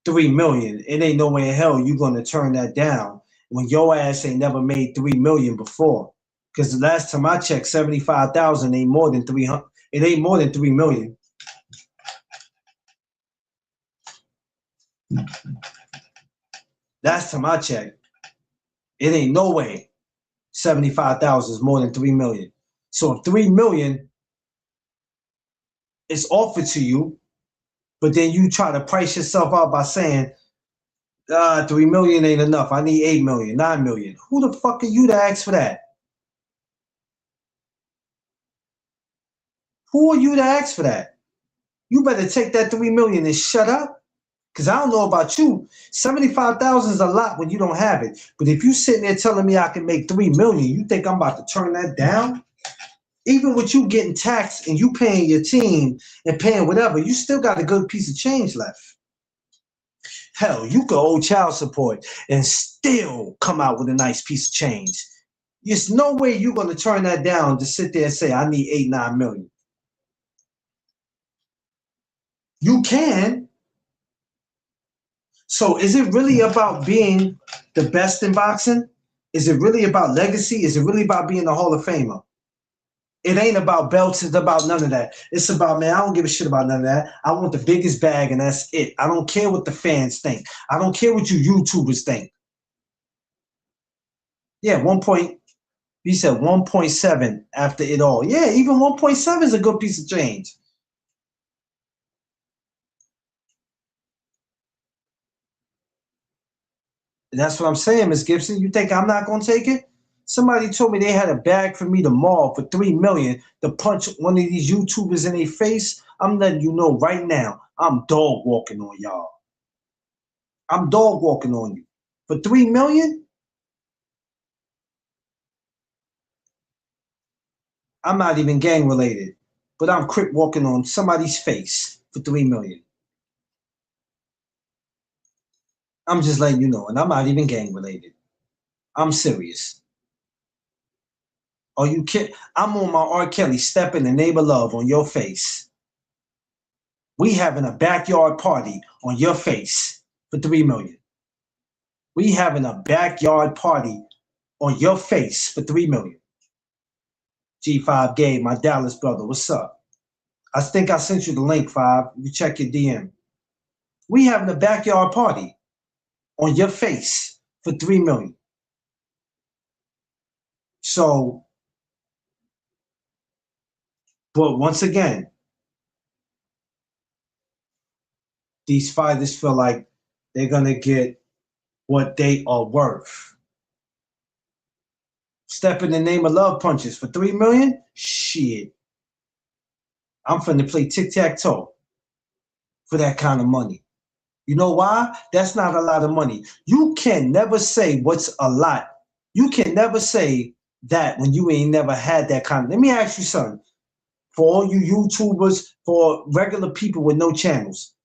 $3 million, it ain't no way in hell you're going to turn that down when your ass ain't never made $3 million before. Because the last time I checked, 75,000 ain't more than 300. It ain't more than 3 million. Last time I checked, it ain't no way 75,000 is more than 3 million. So if 3 million is offered to you, but then you try to price yourself out by saying, 3 million ain't enough. I need 8 million, 9 million. Who the fuck are you to ask for that? Who are you to ask for that? You better take that 3 million and shut up. Because I don't know about you, 75,000 is a lot when you don't have it. But if you sitting there telling me I can make 3 million, you think I'm about to turn that down? Even with you getting taxed and you paying your team and paying whatever, you still got a good piece of change left. Hell, you could owe child support and still come out with a nice piece of change. There's no way you're going to turn that down to sit there and say, I need 8, 9 million. You can. So is it really about being the best in boxing? Is it really about legacy? Is it really about being a Hall of Famer? It ain't about belts. It's about none of that. It's about, man, I don't give a shit about none of that. I want the biggest bag, and that's it. I don't care what the fans think. I don't care what you YouTubers think. Yeah, he said 1.7 after it all. Yeah, even 1.7 is a good piece of change. That's what I'm saying, Miss Gibson. You think I'm not going to take it? Somebody told me they had a bag for me tomorrow for 3 million to punch one of these YouTubers in their face. I'm letting you know right now, I'm dog walking on y'all. I'm dog walking on you. For 3 million? I'm not even gang related, but I'm crip walking on somebody's face for 3 million. I'm just letting you know, and I'm not even gang related. I'm serious. Are you kidding? I'm on my R. Kelly, Step in the Name of Love on your face. We having a backyard party on your face for 3 million. We having a backyard party on your face for 3 million. G5 Gabe, my Dallas brother, what's up? I think I sent you the link, 5. You check your DM. We having a backyard party on your face for 3 million. So, but once again, these fighters feel like they're going to get what they are worth. Step in the Name of Love punches for 3 million? Shit. I'm finna play tic-tac-toe for that kind of money. You know why? That's not a lot of money. You can never say what's a lot. You can never say that when you ain't never had that kind of. Let me ask you something. For all you YouTubers, for regular people with no channels,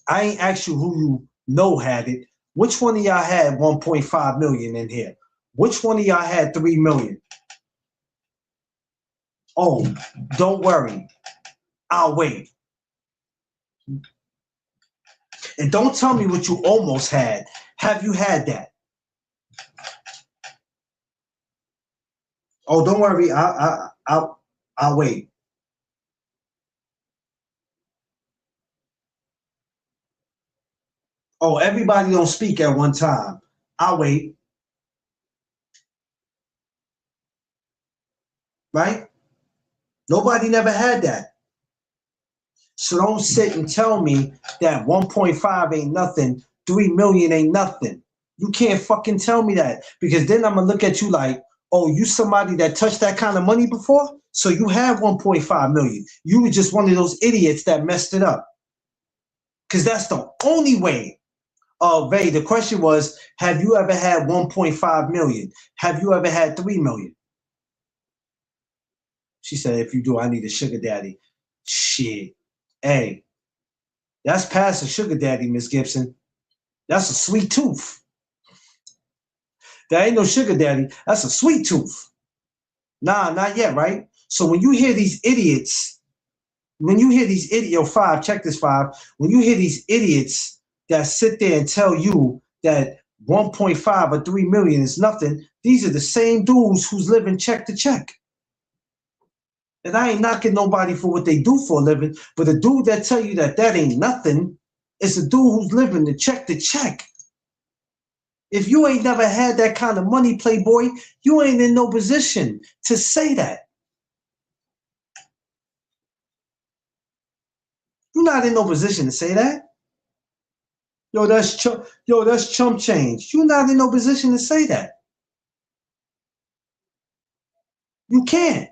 I ain't asked you who you know had it. Which one of y'all had 1.5 million in here? Which one of y'all had 3 million? Oh, don't worry. I'll wait. And don't tell me what you almost had. Have you had that? Oh, don't worry. I'll wait. Oh, everybody don't speak at one time. I'll wait. Right? Nobody never had that. So don't sit and tell me that 1.5 ain't nothing, 3 million ain't nothing. You can't fucking tell me that, because then I'm gonna look at you like, oh, you somebody that touched that kind of money before? So you have 1.5 million. You were just one of those idiots that messed it up. Because that's the only way. Vay, the question was, have you ever had 1.5 million? Have you ever had 3 million? She said, if you do, I need a sugar daddy. Shit. Hey, that's past a sugar daddy, Miss Gibson. That's a sweet tooth. That ain't no sugar daddy. That's a sweet tooth. Nah, not yet, right? So when you hear these idiots, yo, 5, check this, 5. When you hear these idiots that sit there and tell you that 1.5 or 3 million is nothing, these are the same dudes who's living check to check. And I ain't knocking nobody for what they do for a living, but a dude that tell you that that ain't nothing is a dude who's living to check. If you ain't never had that kind of money, Playboy, you ain't in no position to say that. You're not in no position to say that. Yo, that's chump change. You're not in no position to say that. You can't.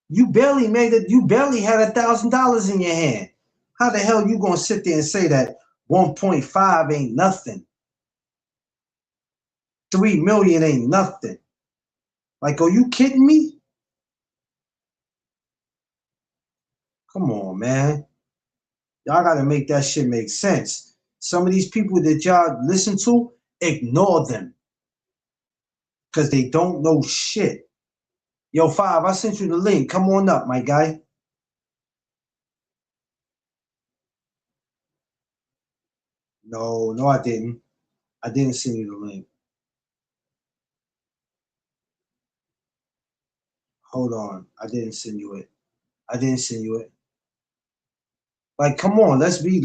You barely made it. You barely had $1,000 in your hand. How the hell you gonna sit there and say that 1.5 ain't nothing? 3 million ain't nothing. Like, are you kidding me? Come on, man. Y'all gotta make that shit make sense. Some of these people that y'all listen to, ignore them. Because they don't know shit. Yo, Five, I sent you the link. Come on up, my guy. No, I didn't. I didn't send you the link. Hold on. I didn't send you it. Like, come on, let's be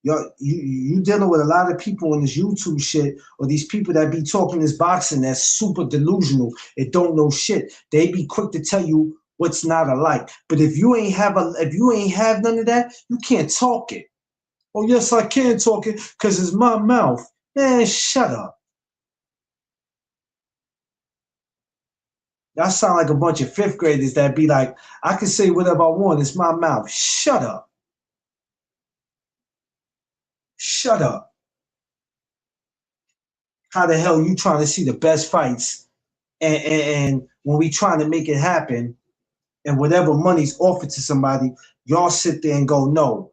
you dealing with a lot of people in this YouTube shit, or these people that be talking this boxing that's super delusional and don't know shit. They be quick to tell you what's not alike. But if you ain't have none of that, you can't talk it. Oh yes, I can talk it because it's my mouth. Man, shut up. Y'all sound like a bunch of fifth graders that be like, I can say whatever I want, it's my mouth. Shut up. Shut up. How the hell you trying to see the best fights, and when we trying to make it happen, and whatever money's offered to somebody, y'all sit there and go, no,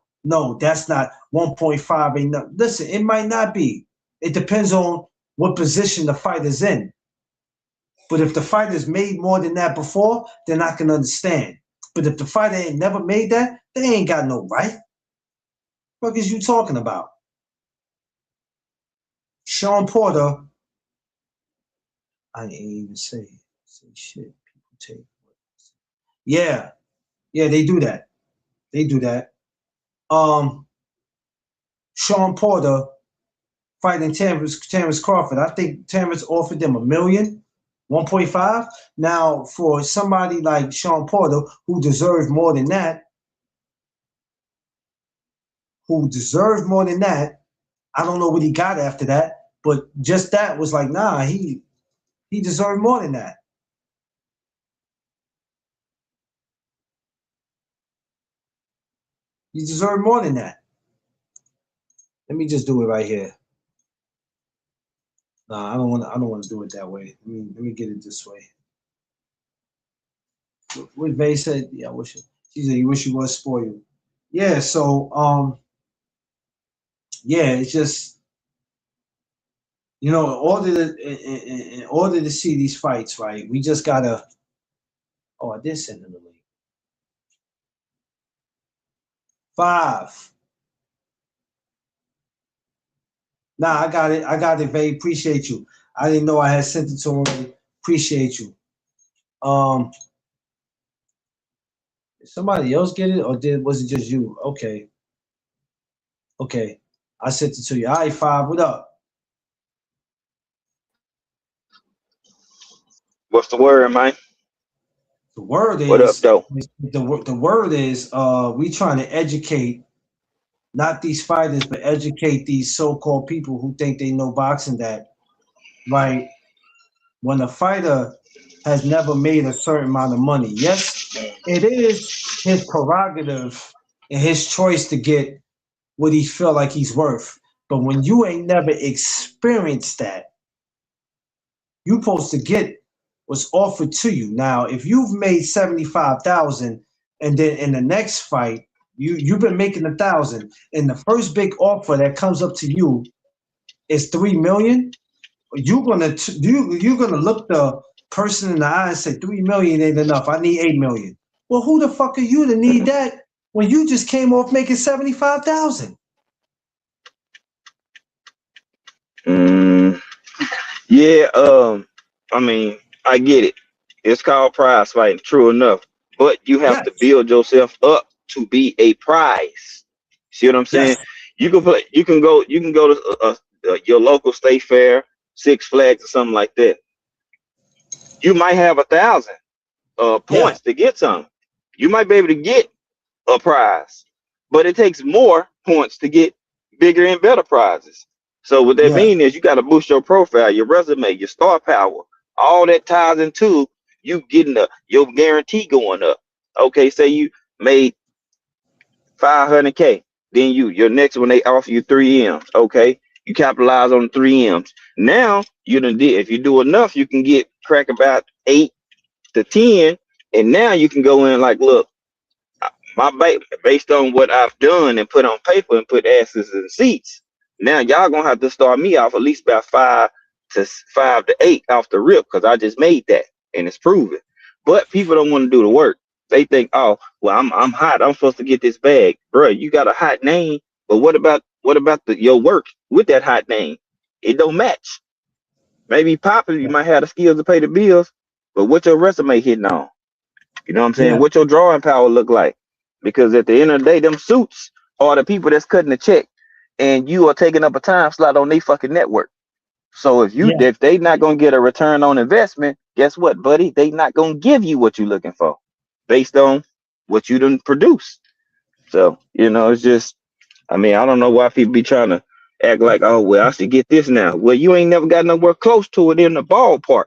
that's not 1.5 ain't nothing. Listen, it might not be. It depends on what position the fighter's in. But if the fighter's made more than that before, then I can understand. But if the fighter ain't never made that, they ain't got no right. What is you talking about? Sean Porter, I ain't even say shit. People take. Yeah, they do that. Sean Porter fighting Terrence Crawford. I think Terrence offered them $1 million, 1.5. Now, for somebody like Sean Porter, who deserved more than that, I don't know what he got after that, but just that was like, nah, he deserved more than that. He deserved more than that. Let me just do it right here. Nah, I don't want to do it that way. Let me get it this way. What Vay said, yeah, she said, you wish you was spoiled. Yeah, so yeah, it's just, in order to see these fights, right, we just gotta. Oh, I did send him the link. 5. Nah, I got it, Vay. Appreciate you. I didn't know I had sent it to him already. Appreciate you. Did somebody else get it, or was it just you? Okay. I sent it to you. All right, 5. What up? What's the word, man? The word What up, is though? the word is we trying to educate not these fighters, but educate these so-called people who think they know boxing, that right when a fighter has never made a certain amount of money, yes, it is his prerogative and his choice to get what he feel like he's worth. But when you ain't never experienced that, you supposed to get what's offered to you. Now, if you've made 75,000, and then in the next fight you've been making 1,000, and the first big offer that comes up to you is 3 million, you're gonna look the person in the eye and say 3 million ain't enough. I need 8 million. Well, who the fuck are you to need that when you just came off making 75,000? Mm, yeah. I mean, I get it. It's called prize fighting, true enough. But you have to Yes, build yourself up to be a prize. See what I'm saying? yes, You can play. You can go to your local state fair, Six Flags, or something like that. You might have 1,000 yeah, points to get some. You might be able to get a prize, but it takes more points to get bigger and better prizes. So what that yeah, means is you got to boost your profile, your resume, your star power. All that ties into you getting your guarantee going up. Okay, say you made 500K, then your next one they offer you 3 M's. Okay, you capitalize on the 3 M's. Now you done did. If you do enough, you can get crack about 8 to 10, and now you can go in like, look, based on what I've done and put on paper and put asses in seats. Now y'all gonna have to start me off at least about 5 to 8 off the rip because I just made that and it's proven. But people don't want to do the work. They think, oh, well, I'm hot. I'm supposed to get this bag, bro. You got a hot name, but what about your work with that hot name? It don't match. Maybe popular, you might have the skills to pay the bills, but what your resume hitting on? You know what I'm saying? Yeah, What your drawing power look like? Because at the end of the day, them suits are the people that's cutting the check, and you are taking up a time slot on their fucking network. So yeah, if they not gonna get a return on investment, guess what, buddy? They not gonna give you what you're looking for, based on what you done produce. So it's just, I mean, I don't know why people be trying to act like, oh well, I should get this now. Well, you ain't never got nowhere close to it in the ballpark.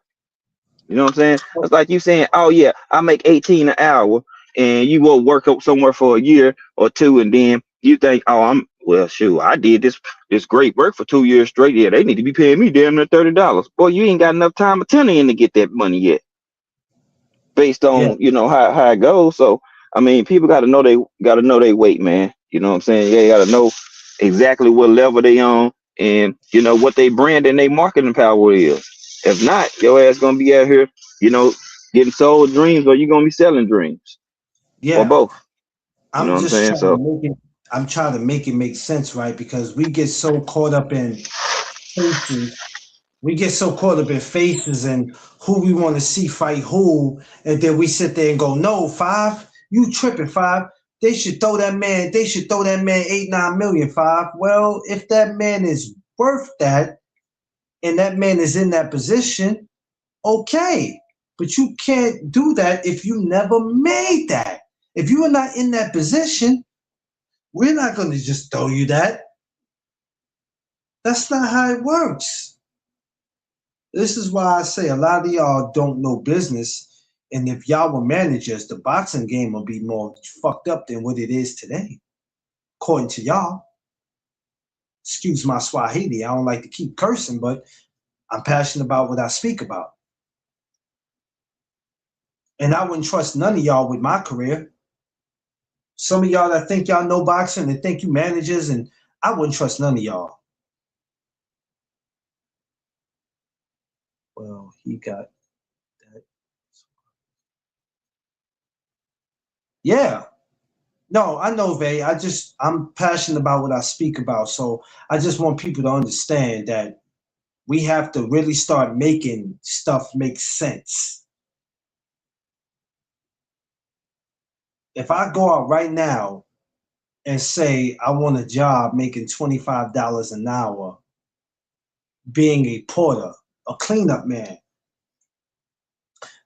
You know what I'm saying? It's like you saying, oh yeah, I make 18 an hour, and you will work up somewhere for a year or two, and then you think, oh, well, shoot, I did this great work for 2 years straight. Yeah, they need to be paying me damn near $30. Boy, you ain't got enough time or tenner in to get that money yet, based yeah, on how it goes. So I mean, people got to know they weight, man. You know what I'm saying? They got to know exactly what level they on, and what they brand and they marketing power is. If not, your ass gonna be out here, you know, getting sold dreams, or you gonna be selling dreams, or yeah. both. You know I'm what I'm just saying? trying to So make it. I'm trying to make it make sense, right? Because we get so caught up in faces. We get so caught up in faces and who we want to see fight who, and then we sit there and go, "No, Five, you tripping, Five. They should throw that man. They should throw that man 8, 9 million, Five." Well, if that man is worth that, and that man is in that position, okay. But you can't do that if you never made that. If you are not in that position, we're not going to just throw you that. That's not how it works. This is why I say a lot of y'all don't know business. And if y'all were managers, the boxing game will be more fucked up than what it is today, according to y'all. Excuse my Swahili. I don't like to keep cursing, but I'm passionate about what I speak about. And I wouldn't trust none of y'all with my career. Some of y'all that think y'all know boxing and think you managers, and I wouldn't trust none of y'all. Well, he got that. Yeah. No, I know, Vay. I'm passionate about what I speak about. So I just want people to understand that we have to really start making stuff make sense. If I go out right now and say I want a job making $25 an hour, being a porter, a cleanup man,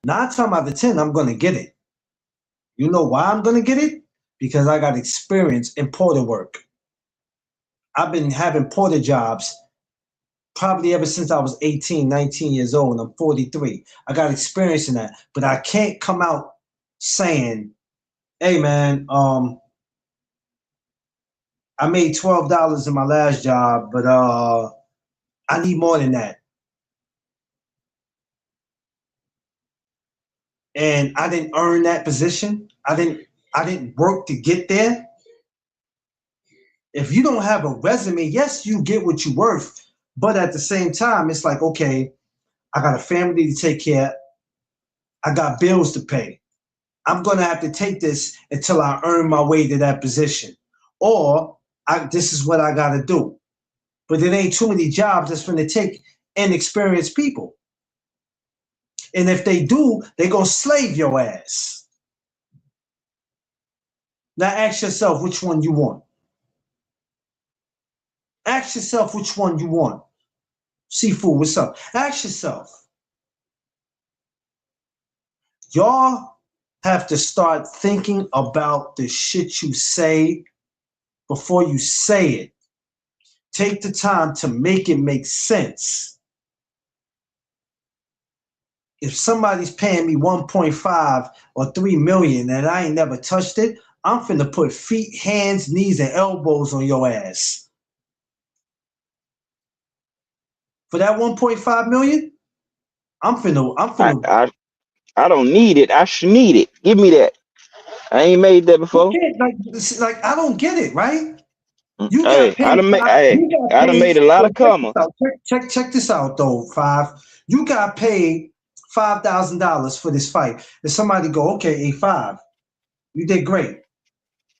9 times out of 10, I'm going to get it. You know why I'm going to get it? Because I got experience in porter work. I've been having porter jobs probably ever since I was 18, 19 years old, and I'm 43. I got experience in that, but I can't come out saying, "Hey, man, I made $12 in my last job, but I need more than that, and I didn't earn that position. I didn't work to get there." If you don't have a resume, yes, you get what you're worth, but at the same time, it's like, okay, I got a family to take care of. I got bills to pay. I'm gonna have to take this until I earn my way to that position, or this is what I gotta do. But there ain't too many jobs that's gonna take inexperienced people, and if they do, they gonna slave your ass. Now ask yourself which one you want. Ask yourself which one you want. Seafood, what's up? Ask yourself. Y'all have to start thinking about the shit you say before you say it. Take the time to make it make sense. if somebody's paying me 1.5 or 3 million and I ain't never touched it, I'm finna put feet, hands, knees, and elbows on your ass. For that 1.5 million, I'm finna. I don't need it. I should need it. Give me that. I ain't made that You before. can't like I don't get it, right? You got Hey, paid five. You got I done paid. made a lot Well, of commas. check this out though. Five. You got paid $5,000 for this fight. If somebody go, okay, A5, you did great,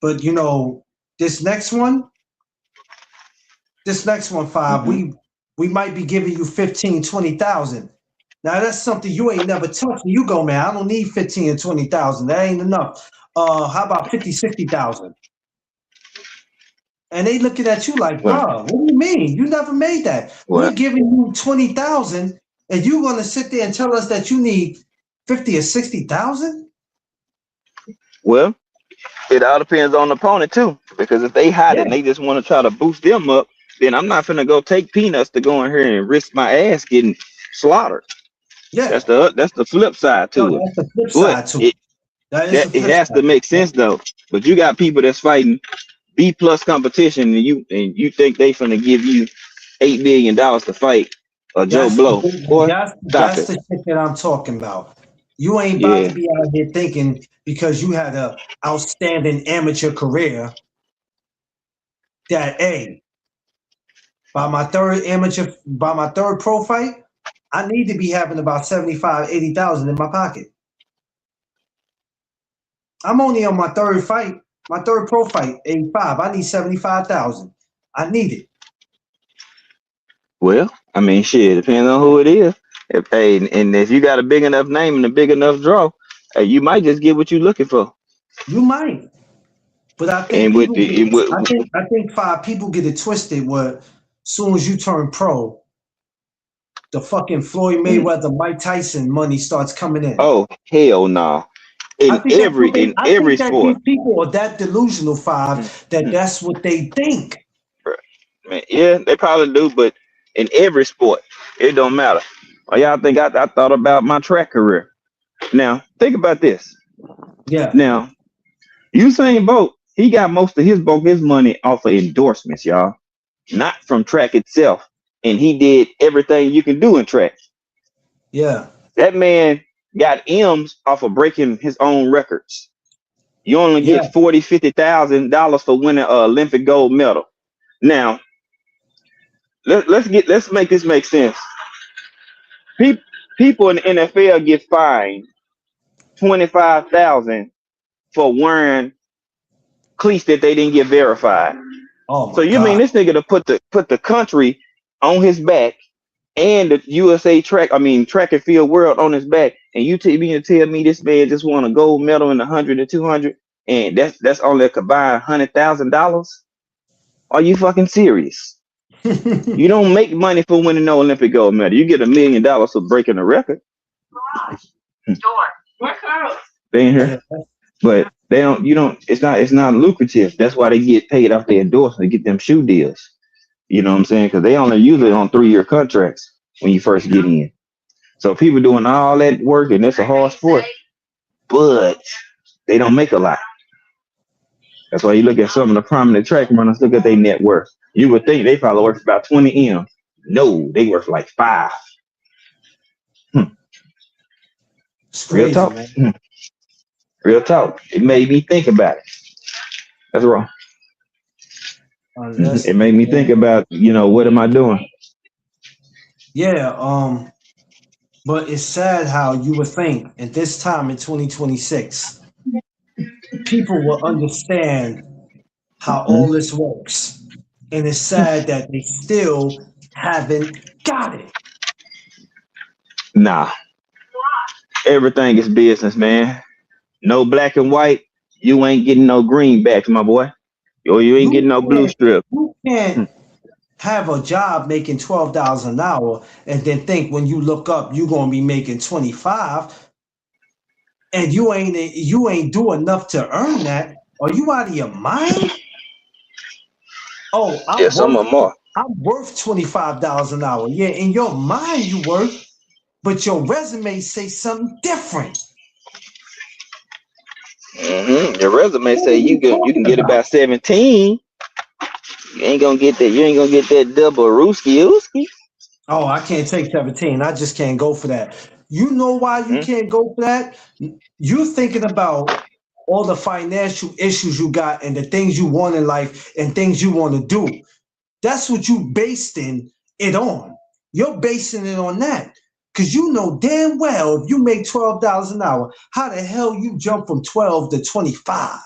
but you know this next one, five. Mm-hmm. We might be giving you 15, 20,000. Now that's something you ain't never touched. You go, man. I don't need 15 or 20,000. That ain't enough. How about 50, 60,000? And they looking at you like, Well, bro, what do you mean? You never made that. well, We're giving you 20,000, and you gonna sit there and tell us that you need 50 or 60,000? well. It all depends on the opponent too. Because if they hide it Yeah, and they just want to try to boost them up, then I'm not finna go take peanuts to go in here and risk my ass getting slaughtered. yeah. That's the flip side No, to it. that's the flip But side to it. That is the it flip has to side. make Yeah. sense though. But you got people that's fighting B plus competition, and you think they finna give you $8 billion to fight a Joe That's Blow? Boy, stop that's it. the shit that I'm talking about. You ain't about to Yeah. be out here thinking because you had a outstanding amateur career that hey, by my third pro fight, I need to be having about 75, 80,000 in my pocket. I'm only on my third fight, my third pro fight, 85. I need 75,000. I need it. Well, I mean, shit, depends on who it is. If hey, and if you got a big enough name and a big enough draw, hey, you might just get what you're looking for. You might, but I think And people get I think five people get it twisted where soon as you turn pro, the fucking Floyd mm, Mayweather, Mike Tyson money starts coming in. oh hell no! In I every think that these sport, people are that delusional mm, five that mm, that's what they think. bruh. Man, yeah, they probably do, but in every sport, it don't matter. Oh, y'all think I thought about my track career? Now think about this. Yeah, Now Usain Bolt, he got most of his money off of endorsements, y'all, not from track itself. And he did everything you can do in track. yeah, That man got M's off of breaking his own records. You only yeah. get 40, $50,000 for winning an Olympic gold medal. Now, let's make this make sense. People people in the NFL get fined 25,000 for wearing cleats that they didn't get verified. Oh So my you mean God. this nigga to put the country on his back and the USA track and field world on his back, and you tell me this man just won a gold medal in the 100 and 200, and that's only a combined $100,000? Are you fucking serious? You don't make money for winning no Olympic gold medal. You get $1 million for breaking a record. They in Yeah, here, but they don't. You don't. It's not lucrative. That's why they get paid off their endorsement to get them shoe deals. You know what I'm saying? Because they only usually on 3-year contracts when you first get in. So people doing all that work, and it's a hard sport, but they don't make a lot. That's why you look at some of the prominent track runners, look at their net worth. You would think they probably worth about 20 M. No, they worth like 5. Hmm. it's Real crazy, talk. man. Real talk. It made me think about it. That's wrong. That's It made me think about, what am I doing? yeah. But it's sad how you would think at this time in 2026, people will understand how Hmm? all this works, and it's sad that they still haven't got it. Nah, everything is business, man. No black and white. You ain't getting no greenbacks, my boy. Or you ain't getting You no blue can't. strip. You Hmm. can't have a job making $12 an hour and then think when you look up you're gonna be making 25 and you ain't do enough to earn that. Are you out of your mind? Oh, Yeah, some of them are. I'm worth $25 an hour. Yeah, in your mind you worth. but your resume say something different. Your resume What say are you you can talking get about? about 17. You ain't gonna get that. You ain't gonna get that double rooski ooski. Oh, I can't take 17. I just can't go for that. You know why you Hmm. can't go for that? You thinking about all the financial issues you got and the things you want in life and things you want to do. That's what you basing it on. You're basing it on that. Cause you know damn well if you make $12 an hour, how the hell you jump from 12 to 25?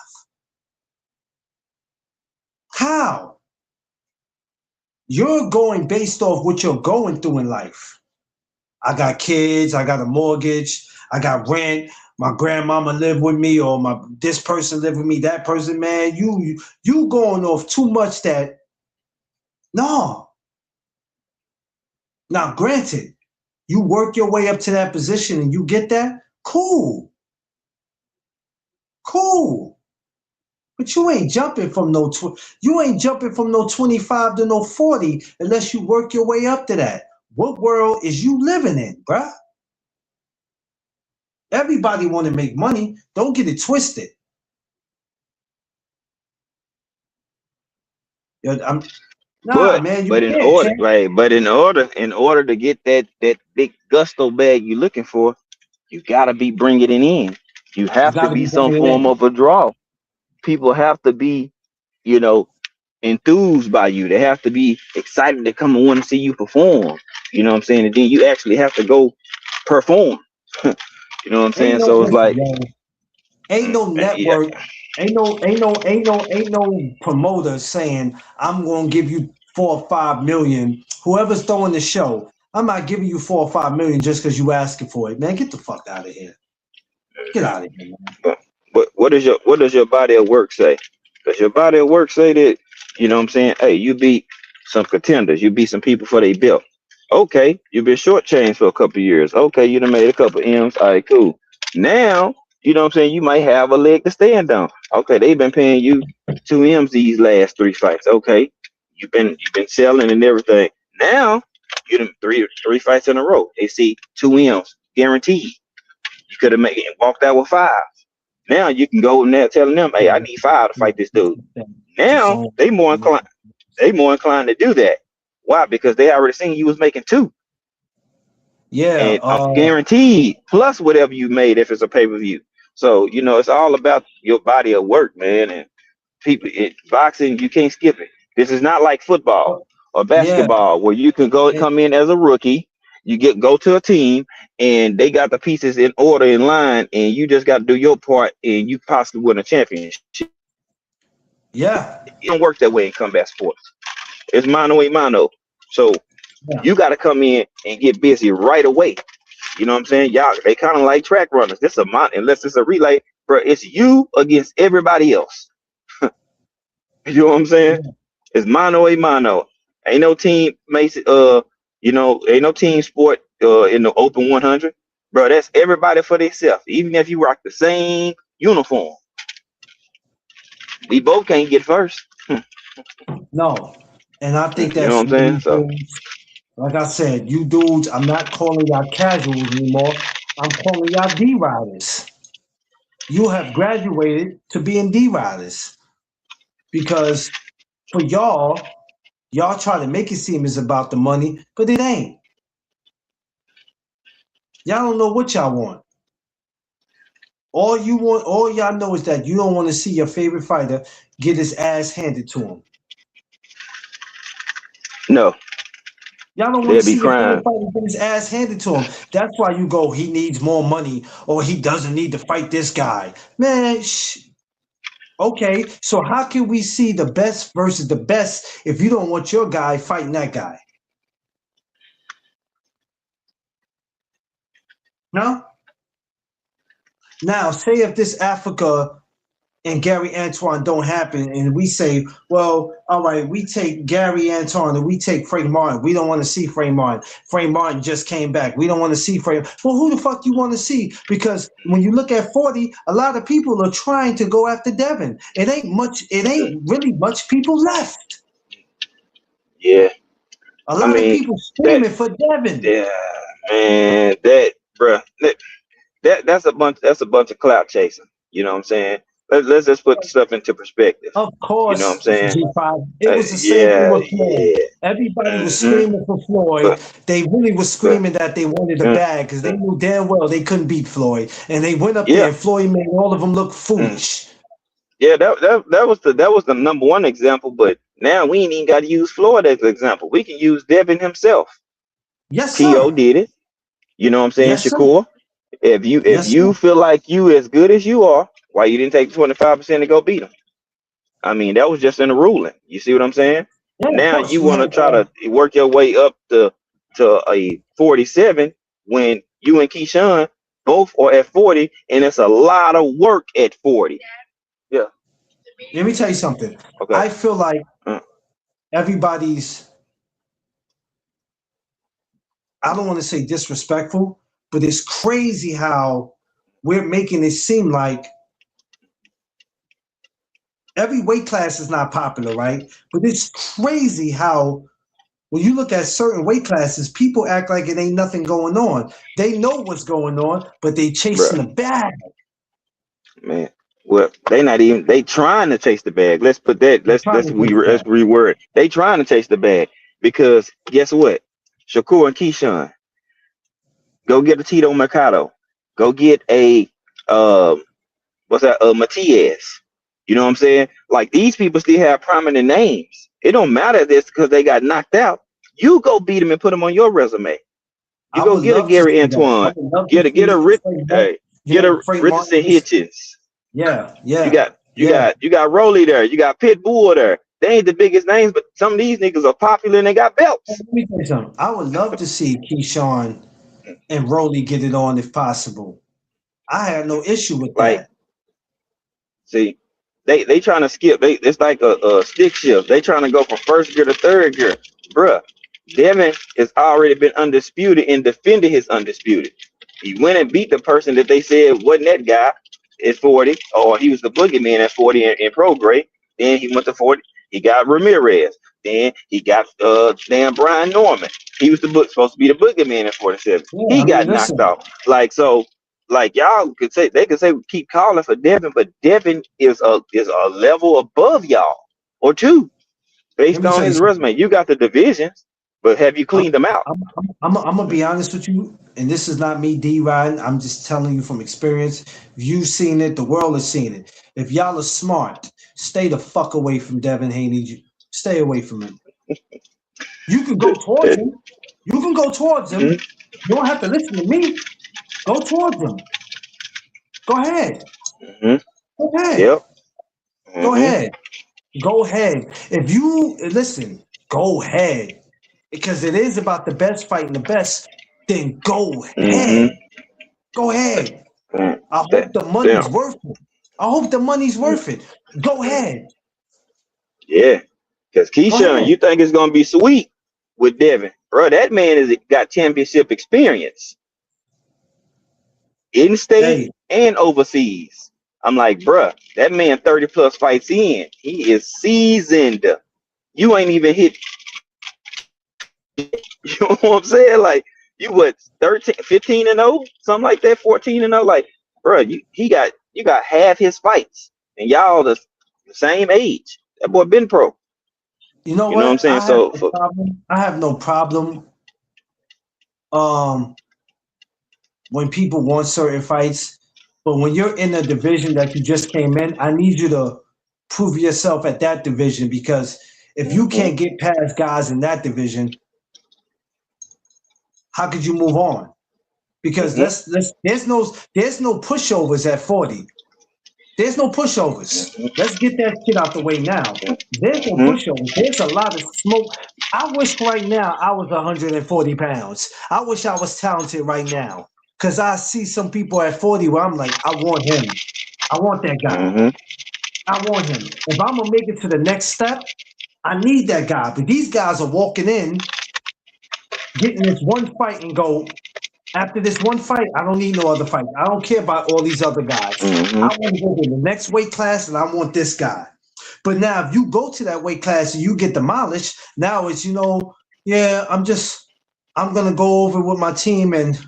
How? You're going based off what you're going through in life. I got kids, I got a mortgage, I got rent, my grandmama live with me, or my this person live with me, that person, man, you going off too much that no. Now granted, you work your way up to that position and you get that, cool, cool. But you ain't jumping from no 25 to no 40 unless you work your way up to that. What world is you living in, bruh? Everybody want to make money. Don't get it twisted. I'm nah, But man. You but in can't, order, Ken. right? But in order to get that big gusto bag you looking for, you gotta be bringing it in. You You have to got to be be some bringing it form in. of a draw. People have to be, you know, enthused by you. They have to be excited to come and want to see you perform. You know what I'm saying? And then you actually have to go perform. You know what I'm Ain't saying? no So it's listen, like, yo. Ain't no yeah, network. Ain't no promoter saying I'm gonna give you 4 or 5 million. Whoever's throwing the show, I'm not giving you 4 or 5 million just because you asking for it, man. Get the fuck out of here. Get out of here, man. but what does your body of work say? Does your body of work say that, you know what I'm saying? Hey, you beat some contenders, you beat some people for their belt. Okay, you've been shortchanged for a couple of years. Okay, you done made a couple of M's. All right, cool. Now, you know what I'm saying? You might have a leg to stand on. Okay, they've been paying you 2 M's these last 3 fights. Okay, you've been selling and everything. Now, you done three fights in a row. They see 2 M's guaranteed. You could have made walked out with five. Now you can go in there telling them, "Hey, I need five to fight this dude." Your Now phone. they more inclined. They more inclined to do that. Why? Because they already seen you was making two, Yeah. and guaranteed plus whatever you made if it's a pay per view. So it's all about your body of work, man. And people, boxing, you can't skip it. This is not like football or Yeah. basketball where you can go and And, come in as a rookie. You go to a team and they got the pieces in order in line, and you just got to do your part, and you possibly win a championship. It don't work yeah. that way in combat sports. It's mano a mano. So you Yeah. got to come in and get busy right away. You know what I'm saying? Y'all, they kind of like track runners. This a mon unless it's a relay, bro. It's you against everybody else. You know what I'm saying? Yeah. It's mano a mano. Ain't no team makes it. Ain't no team sport. In the open 100, bro. That's everybody for themselves. Even if you rock the same uniform, we both can't get first. No. And I think You know that's what I'm where saying? you So dudes, like I said, you dudes, I'm not calling y'all casuals anymore. I'm calling y'all D riders. You have graduated to being D riders because for y'all try to make it seem it's about the money, but it ain't. Y'all don't know what y'all want. All y'all know is that you don't want to see your favorite fighter get his ass handed to him. no, Y'all don't want they'll to be see your favorite crying. fighter get his ass handed to him. That's why you go, he needs more money or he doesn't need to fight this guy. Man, okay, so how can we see the best versus the best if you don't want your guy fighting that guy? No? Now, say if this Africa and Gary Antoine don't happen, and we say, well, all right, we take Gary Antoine and we take Frank Martin. We don't want to see Frank Martin. Frank Martin just came back. We don't want to see Frank. Well, who the fuck you want to see? Because when you look at 40, a lot of people are trying to go after Devin. It ain't much. It ain't really much people left. Yeah, A I lot of mean people that. screaming for Devin. Yeah, Man, bruh, that's a bunch of clout chasing. You know what I'm saying? Let's just put stuff into perspective. Of You know what I'm course, saying? G5. It was the same thing Yeah, with Floyd. yeah. Everybody was hmm screaming for Floyd. But They really was but screaming that they wanted a mm, bag because they mm, knew damn well they couldn't beat Floyd. And they went up there yeah, and Floyd made all of them look mm, foolish. yeah. That was the number one example. But now we ain't even got to use Floyd as an example. We can use Devin himself. Yes, T.O. sir. did it. You know what I'm saying, Yes, sir. Shakur? If Yes, you sir. feel like you as good as you are, why you didn't take 25% to go beat him? I mean, that was just in the ruling. You see what I'm saying? Yeah, of Now course. you You want to had try to work your way up to a 47 when you and Keyshawn both are at 40, and it's a lot of work at 40. Yeah. let me tell you something. Okay. I feel like Uh, everybody's, I don't want to say disrespectful, but it's crazy how we're making it seem like every weight class is not popular, right? But it's crazy how when you look at certain weight classes, people act like it ain't nothing going on. They know what's going on, but they chasing bruh, the bag. man. Well, they trying to chase the bag. Let's put that. They're trying to chase the Let's bag. reword. They trying to chase the bag because guess what? Shakur and Keyshawn, go get a Tito Mercado. Go get a uh, what's that? Matias. You know what I'm saying? Like these people still have prominent names. It don't matter this because they got knocked out. You go beat them and put them on your resume. You I go would get a love to Gary see that. I Antuanne. would love to Get a see Rich. Frank Martin. Hey, Yeah, get a Frank Martin. Richardson Hitchins. Yeah, You yeah, got yeah. you got Rolly there. You got Pitbull there. They ain't the biggest names, but some of these niggas are popular and they got Let belts. me tell you something. I would love to see Keyshawn and Rolly get it on if possible. I had no issue with Like, that. see, they trying to skip. It's like a stick shift. They trying to go from first gear to third gear, bruh. Devin has already been undisputed and defended his undisputed. He went and beat the person that they said wasn't that guy at 40, or he was the boogeyman at 40 in pro grade. Then he went to 40. He got Ramirez. Then he got damn Brian Norman. He was supposed to be the boogeyman at 47. Yeah, He I mean, got knocked listen. off. Like so, like y'all could say they could say keep calling for Devin, but Devin is a level above y'all or two Let based me on tell you his something. resume. You got the divisions, but have you I'm, cleaned them out? I'm gonna be honest with you, and this is not me deriding. I'm just telling you from experience. If you've seen it, the world has seen it. If y'all are smart, stay the fuck away from Devin Haney. Stay away from him. You can go towards him. You can go towards him. Mhm, You don't have to listen to me. Go towards him. Go ahead. mhm, Go ahead. yep. Go hmm ahead. Go ahead. If you listen, go ahead. Because it is about the best fighting the best, then go hmm ahead. Go ahead. I That, hope the money's damn. worth it. I hope the money's worth it. Go ahead. Yeah, because Go Keyshawn, ahead. you think it's gonna be sweet with Devin, bro? That man has got championship experience in state Hey, and overseas. I'm like, bruh, that man 30 plus fights in. He is seasoned. You ain't even hit. You know what I'm saying? Like, you what 13, 15 and 0, something like that, 14 and 0. Like, bruh, you got half his fights, and y'all the same age. That boy been pro. you know You know what I'm what? saying? I have So no for problem. I have no problem. Um, when people want certain fights, but when you're in a division that you just came in, I need you to prove yourself at that division because if you Mhm, can't get past guys in that division, how could you move on? Because mhm, there's no pushovers at 40. There's no pushovers. mhm, Let's get that shit out the way now. There's no mhm, pushovers. There's a lot of smoke. I wish right now I was 140 pounds. I wish I was talented right now. Cause I see some people at 40 where I'm like, I want him. I want that guy. mhm, I want him. If I'm gonna make it to the next step, I need that guy. But these guys are walking in, getting this one fight and go, after this one fight, I don't need no other fight. I don't care about all these other guys. I mhm, want to go to the next weight class and I want this guy. But now, if you go to that weight class and you get demolished, now it's, yeah, I'm just, I'm gonna go over with my team, and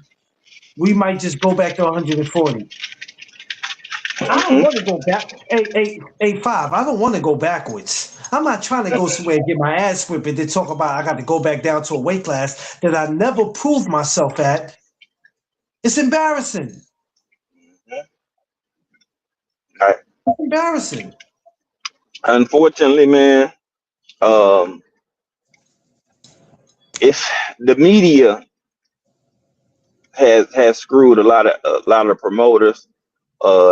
we might just go back to 140. I don't Hmm. want to go back. Hey, five. I don't want to go backwards. I'm not trying to go somewhere and get my ass whipped and then talk about I got to go back down to a weight class that I never proved myself at. It's embarrassing. I, It's embarrassing. unfortunately, man, um, if the media has screwed a lot of promoters,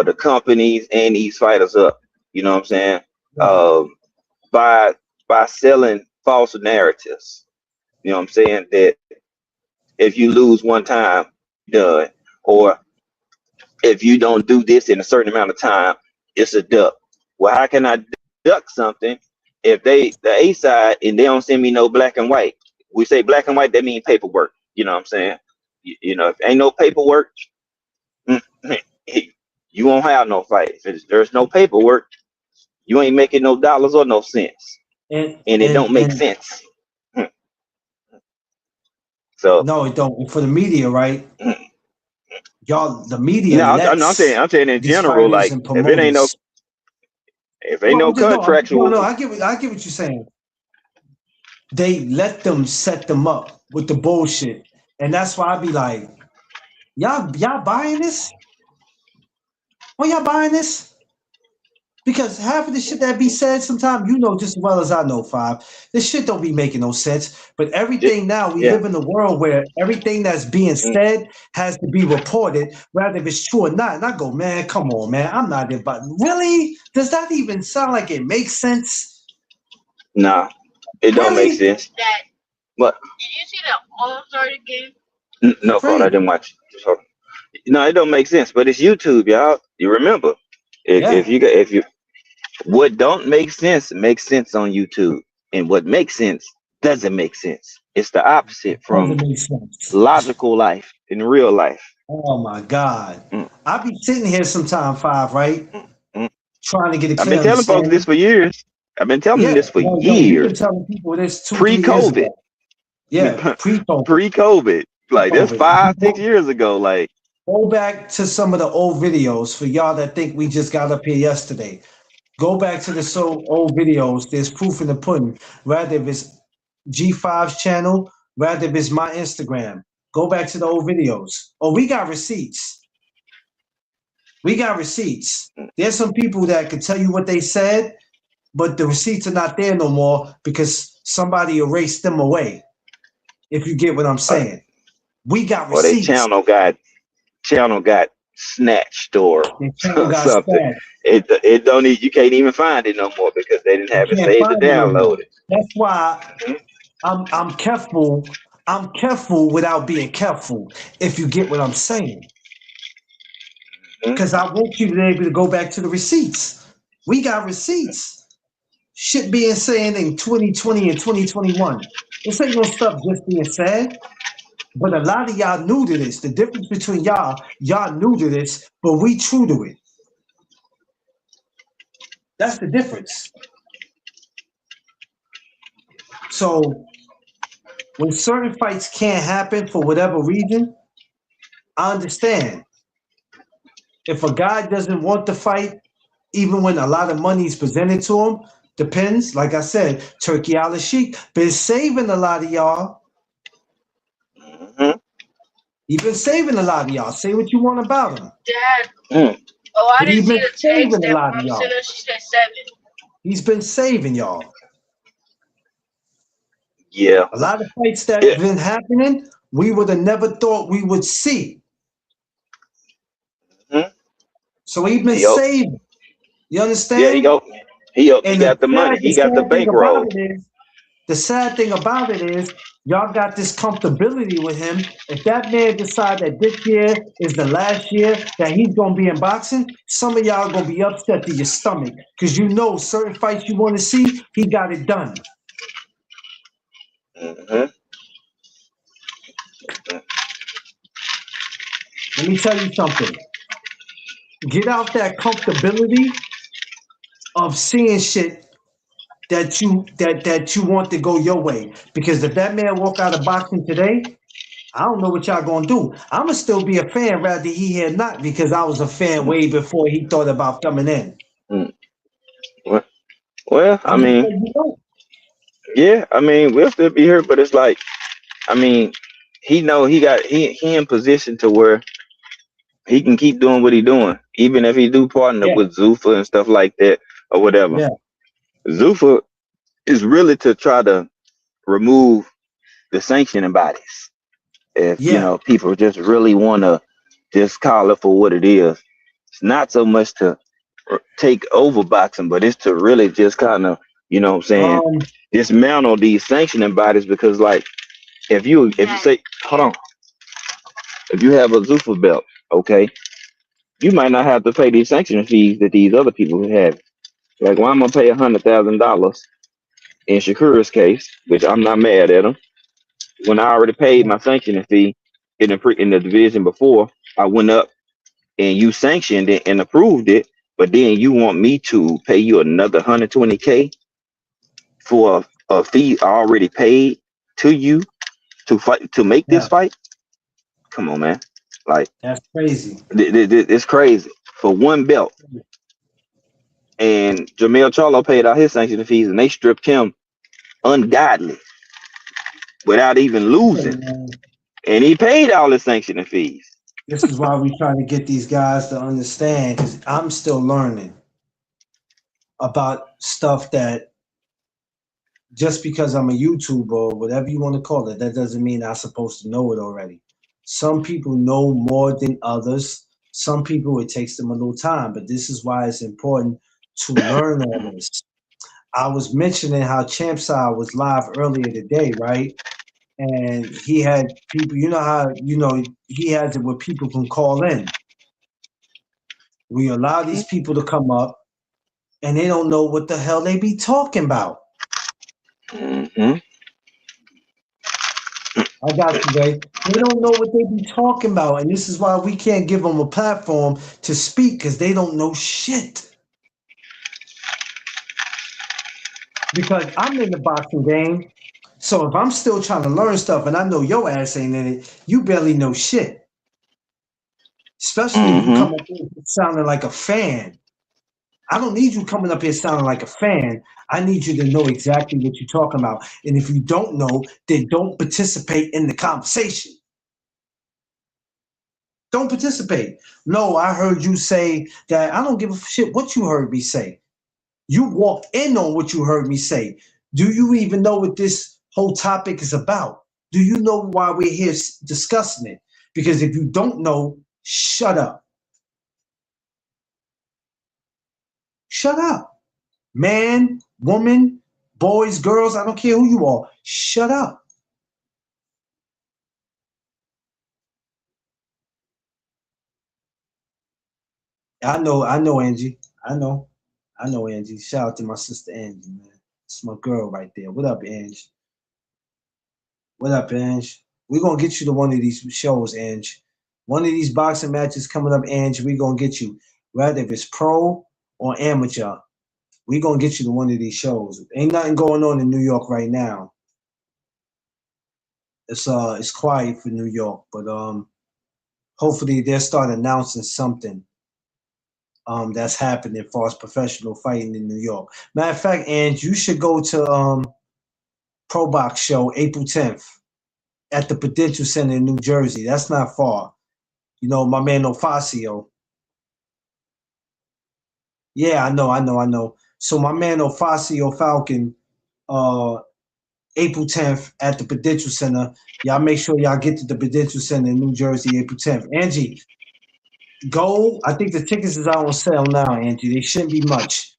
the companies, and these fighters up. You know what I'm saying? Right. Um, by selling false narratives. You know what I'm saying? That if you lose one time, done, or if you don't do this in a certain amount of time, it's a duck. Well, how can I duck something if the A side and they don't send me no black and white? We say black and white, that means paperwork. You know what I'm saying? You know, if ain't no paperwork, mm, you won't have no fight. If there's no paperwork, you ain't making no dollars or no cents, And and it don't and make and sense. Mm. So, no, it don't. For the media, right? mm, Y'all, the media you know, I'm saying, lets in these general, fighters like and promoters. if ain't No, no I'm just no. contractual, I get what you're saying. They let them set them up with the bullshit, and that's why I be like, y'all buying this? Well, y'all buying this? Because half of the shit that be said sometimes, you know just as well as I know, Five. This shit don't be making no sense. But everything now, we yeah. live in a world where everything that's being Mm. said has to be reported, rather if it's true or not. And I go, man, come on, man. I'm not about really? Does that even sound like it makes sense? Nah, it don't make Really? sense. But no, fault, I Crazy. didn't watch it. So, no, it don't make sense. But it's YouTube, y'all. You remember, if Yeah. you got if you what don't make sense makes sense on YouTube, and what makes sense doesn't make sense. It's the opposite from Doesn't make sense. logical life in real life. Oh my God. Mm, I be sitting here sometime, Five, right? mm, mm. Trying to get a I've clear been telling folks this understanding. for years. I've been telling them Yeah. this for No, you've been years, telling people this 2, 3 years pre-COVID. ago. Yeah, pre-COVID. Pre-COVID, like that's COVID. 5, 6 years ago. Like, Go back to some of the old videos for y'all that think we just got up here yesterday. Go back to the so old videos. There's proof in the pudding. Rather if it's G5's channel, rather if it's my Instagram. Go back to the old videos. Oh, we got receipts. We got receipts. There's some people that could tell you what they said, but the receipts are not there no more because somebody erased them away. If you get what I'm or, saying, we got or they receipts. channel got snatched or The channel got something. stacked. It don't you can't even find it no more because they didn't You have it can't saved to find it no more. download it. That's why Mhm. I'm careful. I'm careful without being careful. If you get what I'm saying, Mhm. because I want you to be able to go back to the receipts. We got receipts. Shit being said in 2020 and 2021. This ain't no stuff just being said. But a lot of y'all new to this. The difference between y'all new to this, but we true to it. That's the difference. So when certain fights can't happen for whatever reason, I understand. If a guy doesn't want to fight, even when a lot of money is presented to him, depends. Like I said, Turkey Al Sheikh been saving a lot of y'all. Mhm. He been saving a lot of y'all. Say what you want about him. Mm. But he been saving a lot of y'all. He's been saving y'all. Yeah. A lot of fights that Yeah. been happening, we would have never thought we would see. Mhm. So he been He hope. saving. You Yeah. He understand? hope. He hope. He And got the money. the He got the sad thing about bankroll. it is, the sad thing about it is, y'all got this comfortability with him. If that man decide that this year is the last year that he's gonna be in boxing, some of y'all gonna be upset to your stomach because you know certain fights you want to see, he got it done. Hmm. Let me tell you something. Get out that comfortability of seeing shit that you want to go your way. Because if that man walk out of boxing today, I don't know what y'all gonna do. I'ma still be a fan rather he here not because I was a fan way before he thought about coming in. Mm. Well, well, I I'm just mean, letting you know. yeah, I mean, we'll still be here, but it's like, I mean, he in position to where he can keep doing what he doing, even if he do partner Yeah, with Zufa and stuff like that or whatever. yeah, Zufa is really to try to remove the sanctioning bodies. If yeah. people just really want to just call it for what it is, it's not so much to take over boxing, but it's to really just kind of, what I'm saying, Um, dismantle these sanctioning bodies because, like, if you say, hold on, if you have a Zufa belt, okay, you might not have to pay these sanctioning fees that these other people have. Like, why am I gonna pay $100,000 in Shakur's case, which I'm not mad at him, when I already paid my sanctioning fee in the division before I went up and you sanctioned it and approved it, but then you want me to pay you another 120K for a fee I already paid to you to make this yeah, fight? Come on, man. Like, that's crazy. it's crazy for one belt. And Jamel Charlo paid out his sanctioning fees, and they stripped him ungodly without even Hey, losing. man, And he paid all his sanctioning fees. this is why we try to get these guys to understand because I'm still learning about stuff that just because I'm a YouTuber or whatever you want to call it, that doesn't mean I'm supposed to know it already. Some people know more than others. Some people it takes them a little time, but this is why it's important to learn all this. I was mentioning how Champside was live earlier today, right? And he had people, you know how he has it where people can call in. We allow these people to come up and they don't know what the hell they be talking about. Mm-hmm. I got you, Ray. They don't know what they be talking about, and this is why we can't give them a platform to speak because they don't know shit. Because I'm in the boxing game, so if I'm still trying to learn stuff and I know your ass ain't in it, you barely know shit. Especially if you Mm-hmm. come up here sounding like a fan. I don't need you coming up here sounding like a fan. I need you to know exactly what you're talking about. And if you don't know, then don't participate in the conversation. Don't participate. No, I heard you say that. I don't give a shit what you heard me say. You walked in on what you heard me say. Do you even know what this whole topic is about? Do you know why we're here discussing it? Because if you don't know, shut up. Shut up. Man, woman, boys, girls, I don't care who you are. Shut up. I know, Angie. I know, Angie. Shout out to my sister Angie, man. It's my girl right there. What up, Angie? What up, Ange? We're gonna get you to one of these shows, Ange. One of these boxing matches coming up, Ange, we're gonna get you. Whether if it's pro or amateur, we're gonna get you to one of these shows. Ain't nothing going on in New York right now. It's quiet for New York, but hopefully they'll start announcing something that's happening as far as professional fighting in New York. Matter of fact, Ange, you should go to Pro Box show April 10th at the Prudential Center in New Jersey. That's not far. You know, my man Ofacio. Yeah, I know. So my man Ofacio Falcon, uh, April 10th at the Prudential Center. Y'all make sure y'all get to the Prudential Center in New Jersey, April 10th. Angie, go. I think the tickets is out on sale now, Angie. They shouldn't be much.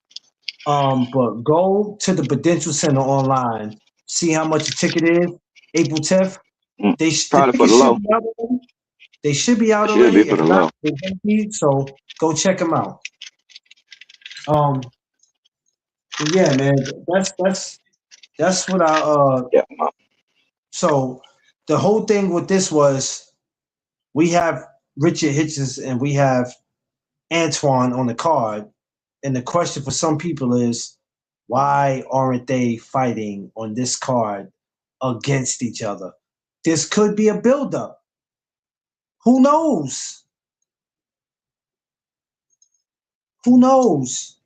But go to the Prudential Center online. See how much a ticket is. April 10th. The Probably for the tickets should low. be out already. They should be out It should be already. for If the not, low. they're gonna be. So go check them out. Um, but yeah, man, that's what I Yeah. so the whole thing with this was we have Richard Hitchins and we have Antuanne on the card. And the question for some people is why aren't they fighting on this card against each other? This could be a buildup. Who knows? Who knows?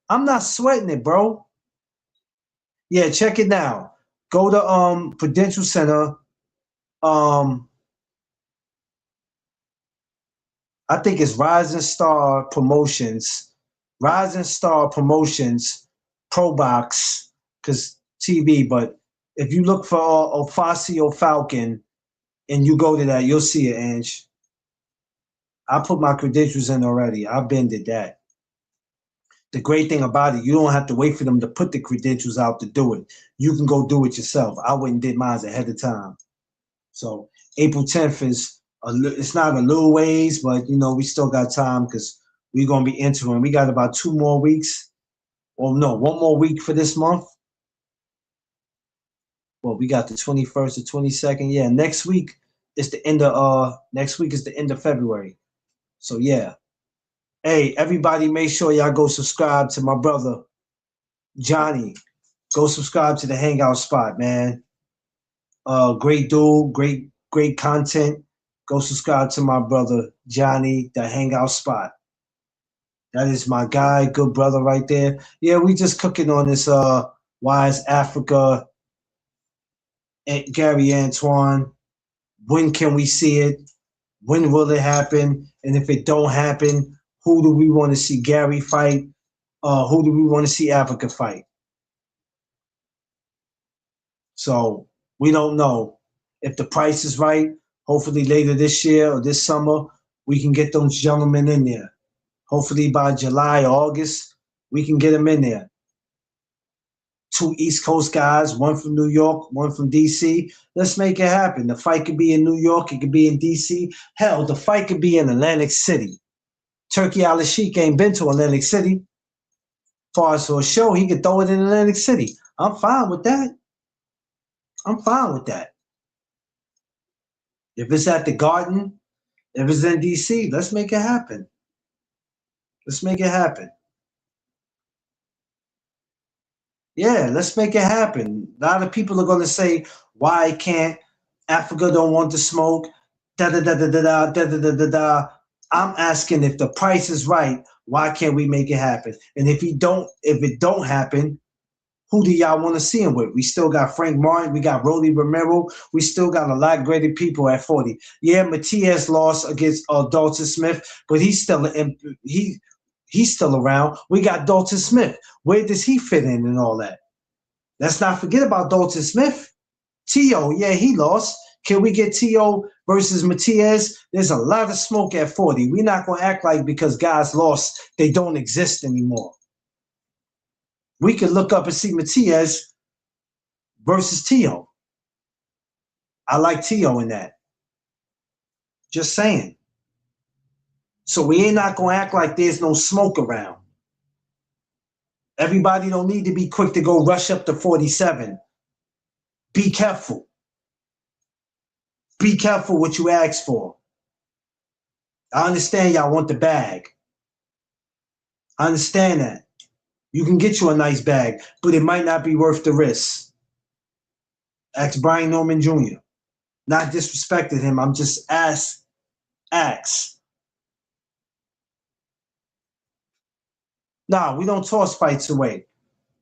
I'm not sweating it, bro. Yeah, check it now. Go to Prudential Center. I think it's Rising Star Promotions. Rising Star Promotions Pro Box, because TV, but if you look for Ofacio Falcon and you go to that, you'll see it, Ange. I put my credentials in already. I've been did that. The great thing about it, you don't have to wait for them to put the credentials out to do it. You can go do it yourself. I went and did mine ahead of time. So April 10th is it's not a little ways, but you know we still got time because we're gonna be entering. We got about 2 more weeks, or no, 1 more week for this month. Well, we got the 21st, the 22nd. Yeah, next week is the end of February. So yeah. Hey, everybody, make sure y'all go subscribe to my brother Johnny. Go subscribe to the Hangout Spot, man. Great dude, great content. Go subscribe to my brother Johnny, the Hangout Spot. That is my guy, good brother right there. Yeah, we just cooking on this Wise Africa and Gary Antuanne. When can we see it? When will it happen? And if it don't happen, who do we want to see Gary fight? Who do we want to see Africa fight? So we don't know. If the price is right, hopefully later this year or this summer, we can get those gentlemen in there. Hopefully by July or August, we can get them in there. 2 East Coast guys, one from New York, one from DC. Let's make it happen. The fight could be in New York. It could be in DC. Hell, the fight could be in Atlantic City. Turkey Al-Sheikh ain't been to Atlantic City. As far as for a show, he could throw it in Atlantic City. I'm fine with that. I'm fine with that. If it's at the Garden, if it's in DC, let's make it happen. Let's make it happen. Yeah, let's make it happen. A lot of people are going to say, why can't Africa don't want to smoke? Da da da da da da da da da da da. I'm asking if the price is right, why can't we make it happen? And if it don't happen, who do y'all want to see him with? We still got Frank Martin, we got Rolly Romero, we still got a lot of great people at 40. Yeah, Matias lost against Dalton Smith, but he's still around. We got Dalton Smith. Where does he fit in and all that? Let's not forget about Dalton Smith. T.O., yeah, he lost. Can we get T.O. versus Matias? There's a lot of smoke at 40. We're not going to act like because guys lost, they don't exist anymore. We could look up and see Matias versus T.O. I like T.O. in that. Just saying. So we ain't not going to act like there's no smoke around. Everybody don't need to be quick to go rush up to 47. Be careful. Be careful what you ask for. I understand y'all want the bag. I understand that. You can get you a nice bag, but it might not be worth the risk. Ask Brian Norman Jr. Not disrespecting him. I'm just ask. Nah, we don't toss fights away.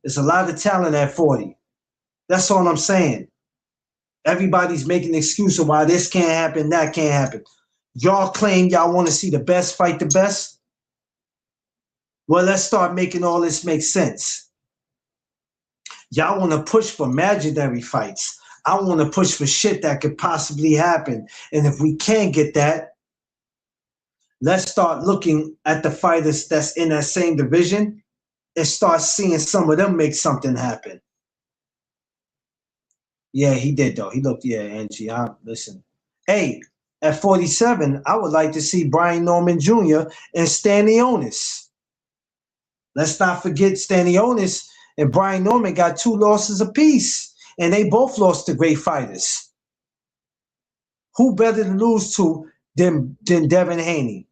There's a lot of talent at 40. That's all I'm saying. Everybody's making an excuse of why this can't happen, that can't happen. Y'all claim y'all want to see the best fight the best? Well, let's start making all this make sense. Y'all want to push for imaginary fights. I want to push for shit that could possibly happen. And if we can't get that, let's start looking at the fighters that's in that same division and start seeing some of them make something happen. Yeah, he did, though. He looked, yeah, Angie. Listen. Hey, at 47, I would like to see Brian Norman Jr. and Stanionis. Let's not forget Stanionis and Brian Norman got 2 losses apiece, and they both lost to great fighters. Who better to lose to than Devin Haney?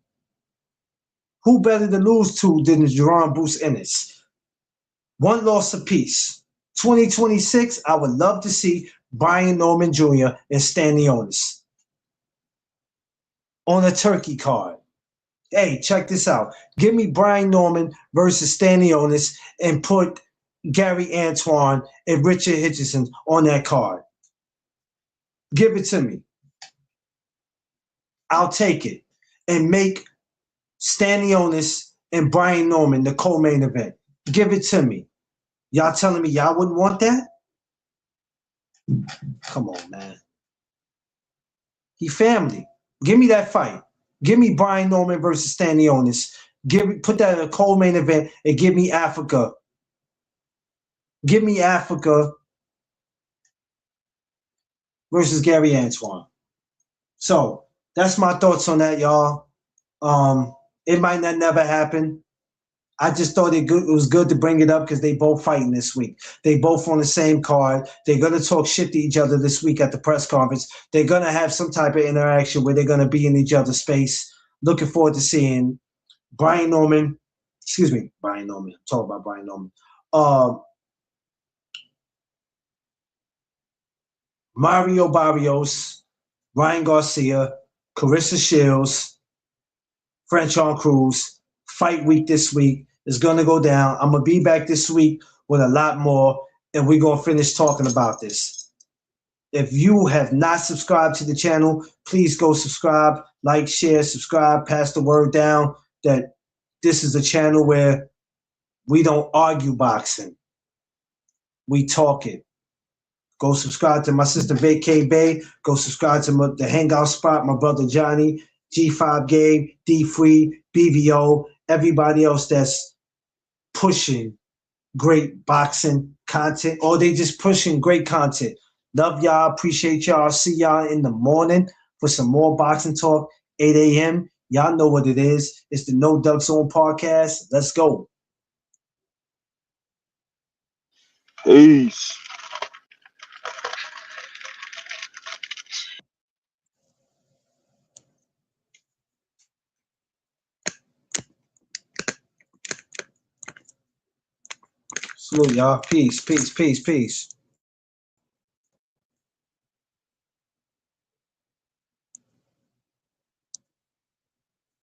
Who better to lose to than Jerome Bruce Ennis? 1 loss apiece. 2026, I would love to see Brian Norman Jr. and Stanley Onis on a turkey card. Hey, check this out. Give me Brian Norman versus Stanley Onis and put Gary Antuanne and Richard Hitchins on that card. Give it to me. I'll take it. And make Stanley Onis and Brian Norman the co-main event. Give it to me. Y'all telling me y'all wouldn't want that? Come on, man. He family. Give me that fight. Give me Brian Norman versus Stanley Onis. Put that in a co-main event and give me Africa. Give me Africa versus Gary Antoine. So that's my thoughts on that, y'all. It might not never happen. I just thought it was good to bring it up because they both fighting this week. They both on the same card. They're going to talk shit to each other this week at the press conference. They're going to have some type of interaction where they're going to be in each other's space. Looking forward to seeing Brian Norman. I'm talking about Brian Norman. Mario Barrios, Ryan Garcia, Carissa Shields, Franchon Cruz. Fight week this week is going to go down. I'm going to be back this week with a lot more, and we're going to finish talking about this. If you have not subscribed to the channel, please go subscribe, like, share, subscribe, pass the word down that this is a channel where we don't argue boxing. We talk it. Go subscribe to my sister Vacay Bay. Go subscribe to the Hangout Spot, my brother Johnny, G5 Game, D Free, BVO, everybody else that's pushing great boxing content, or they just pushing great content. Love y'all, appreciate y'all. See y'all in the morning for some more boxing talk, 8 a.m. Y'all know what it is. It's the No Duck Zone podcast. Let's go. Peace. Salute, y'all. Peace, peace, peace, peace.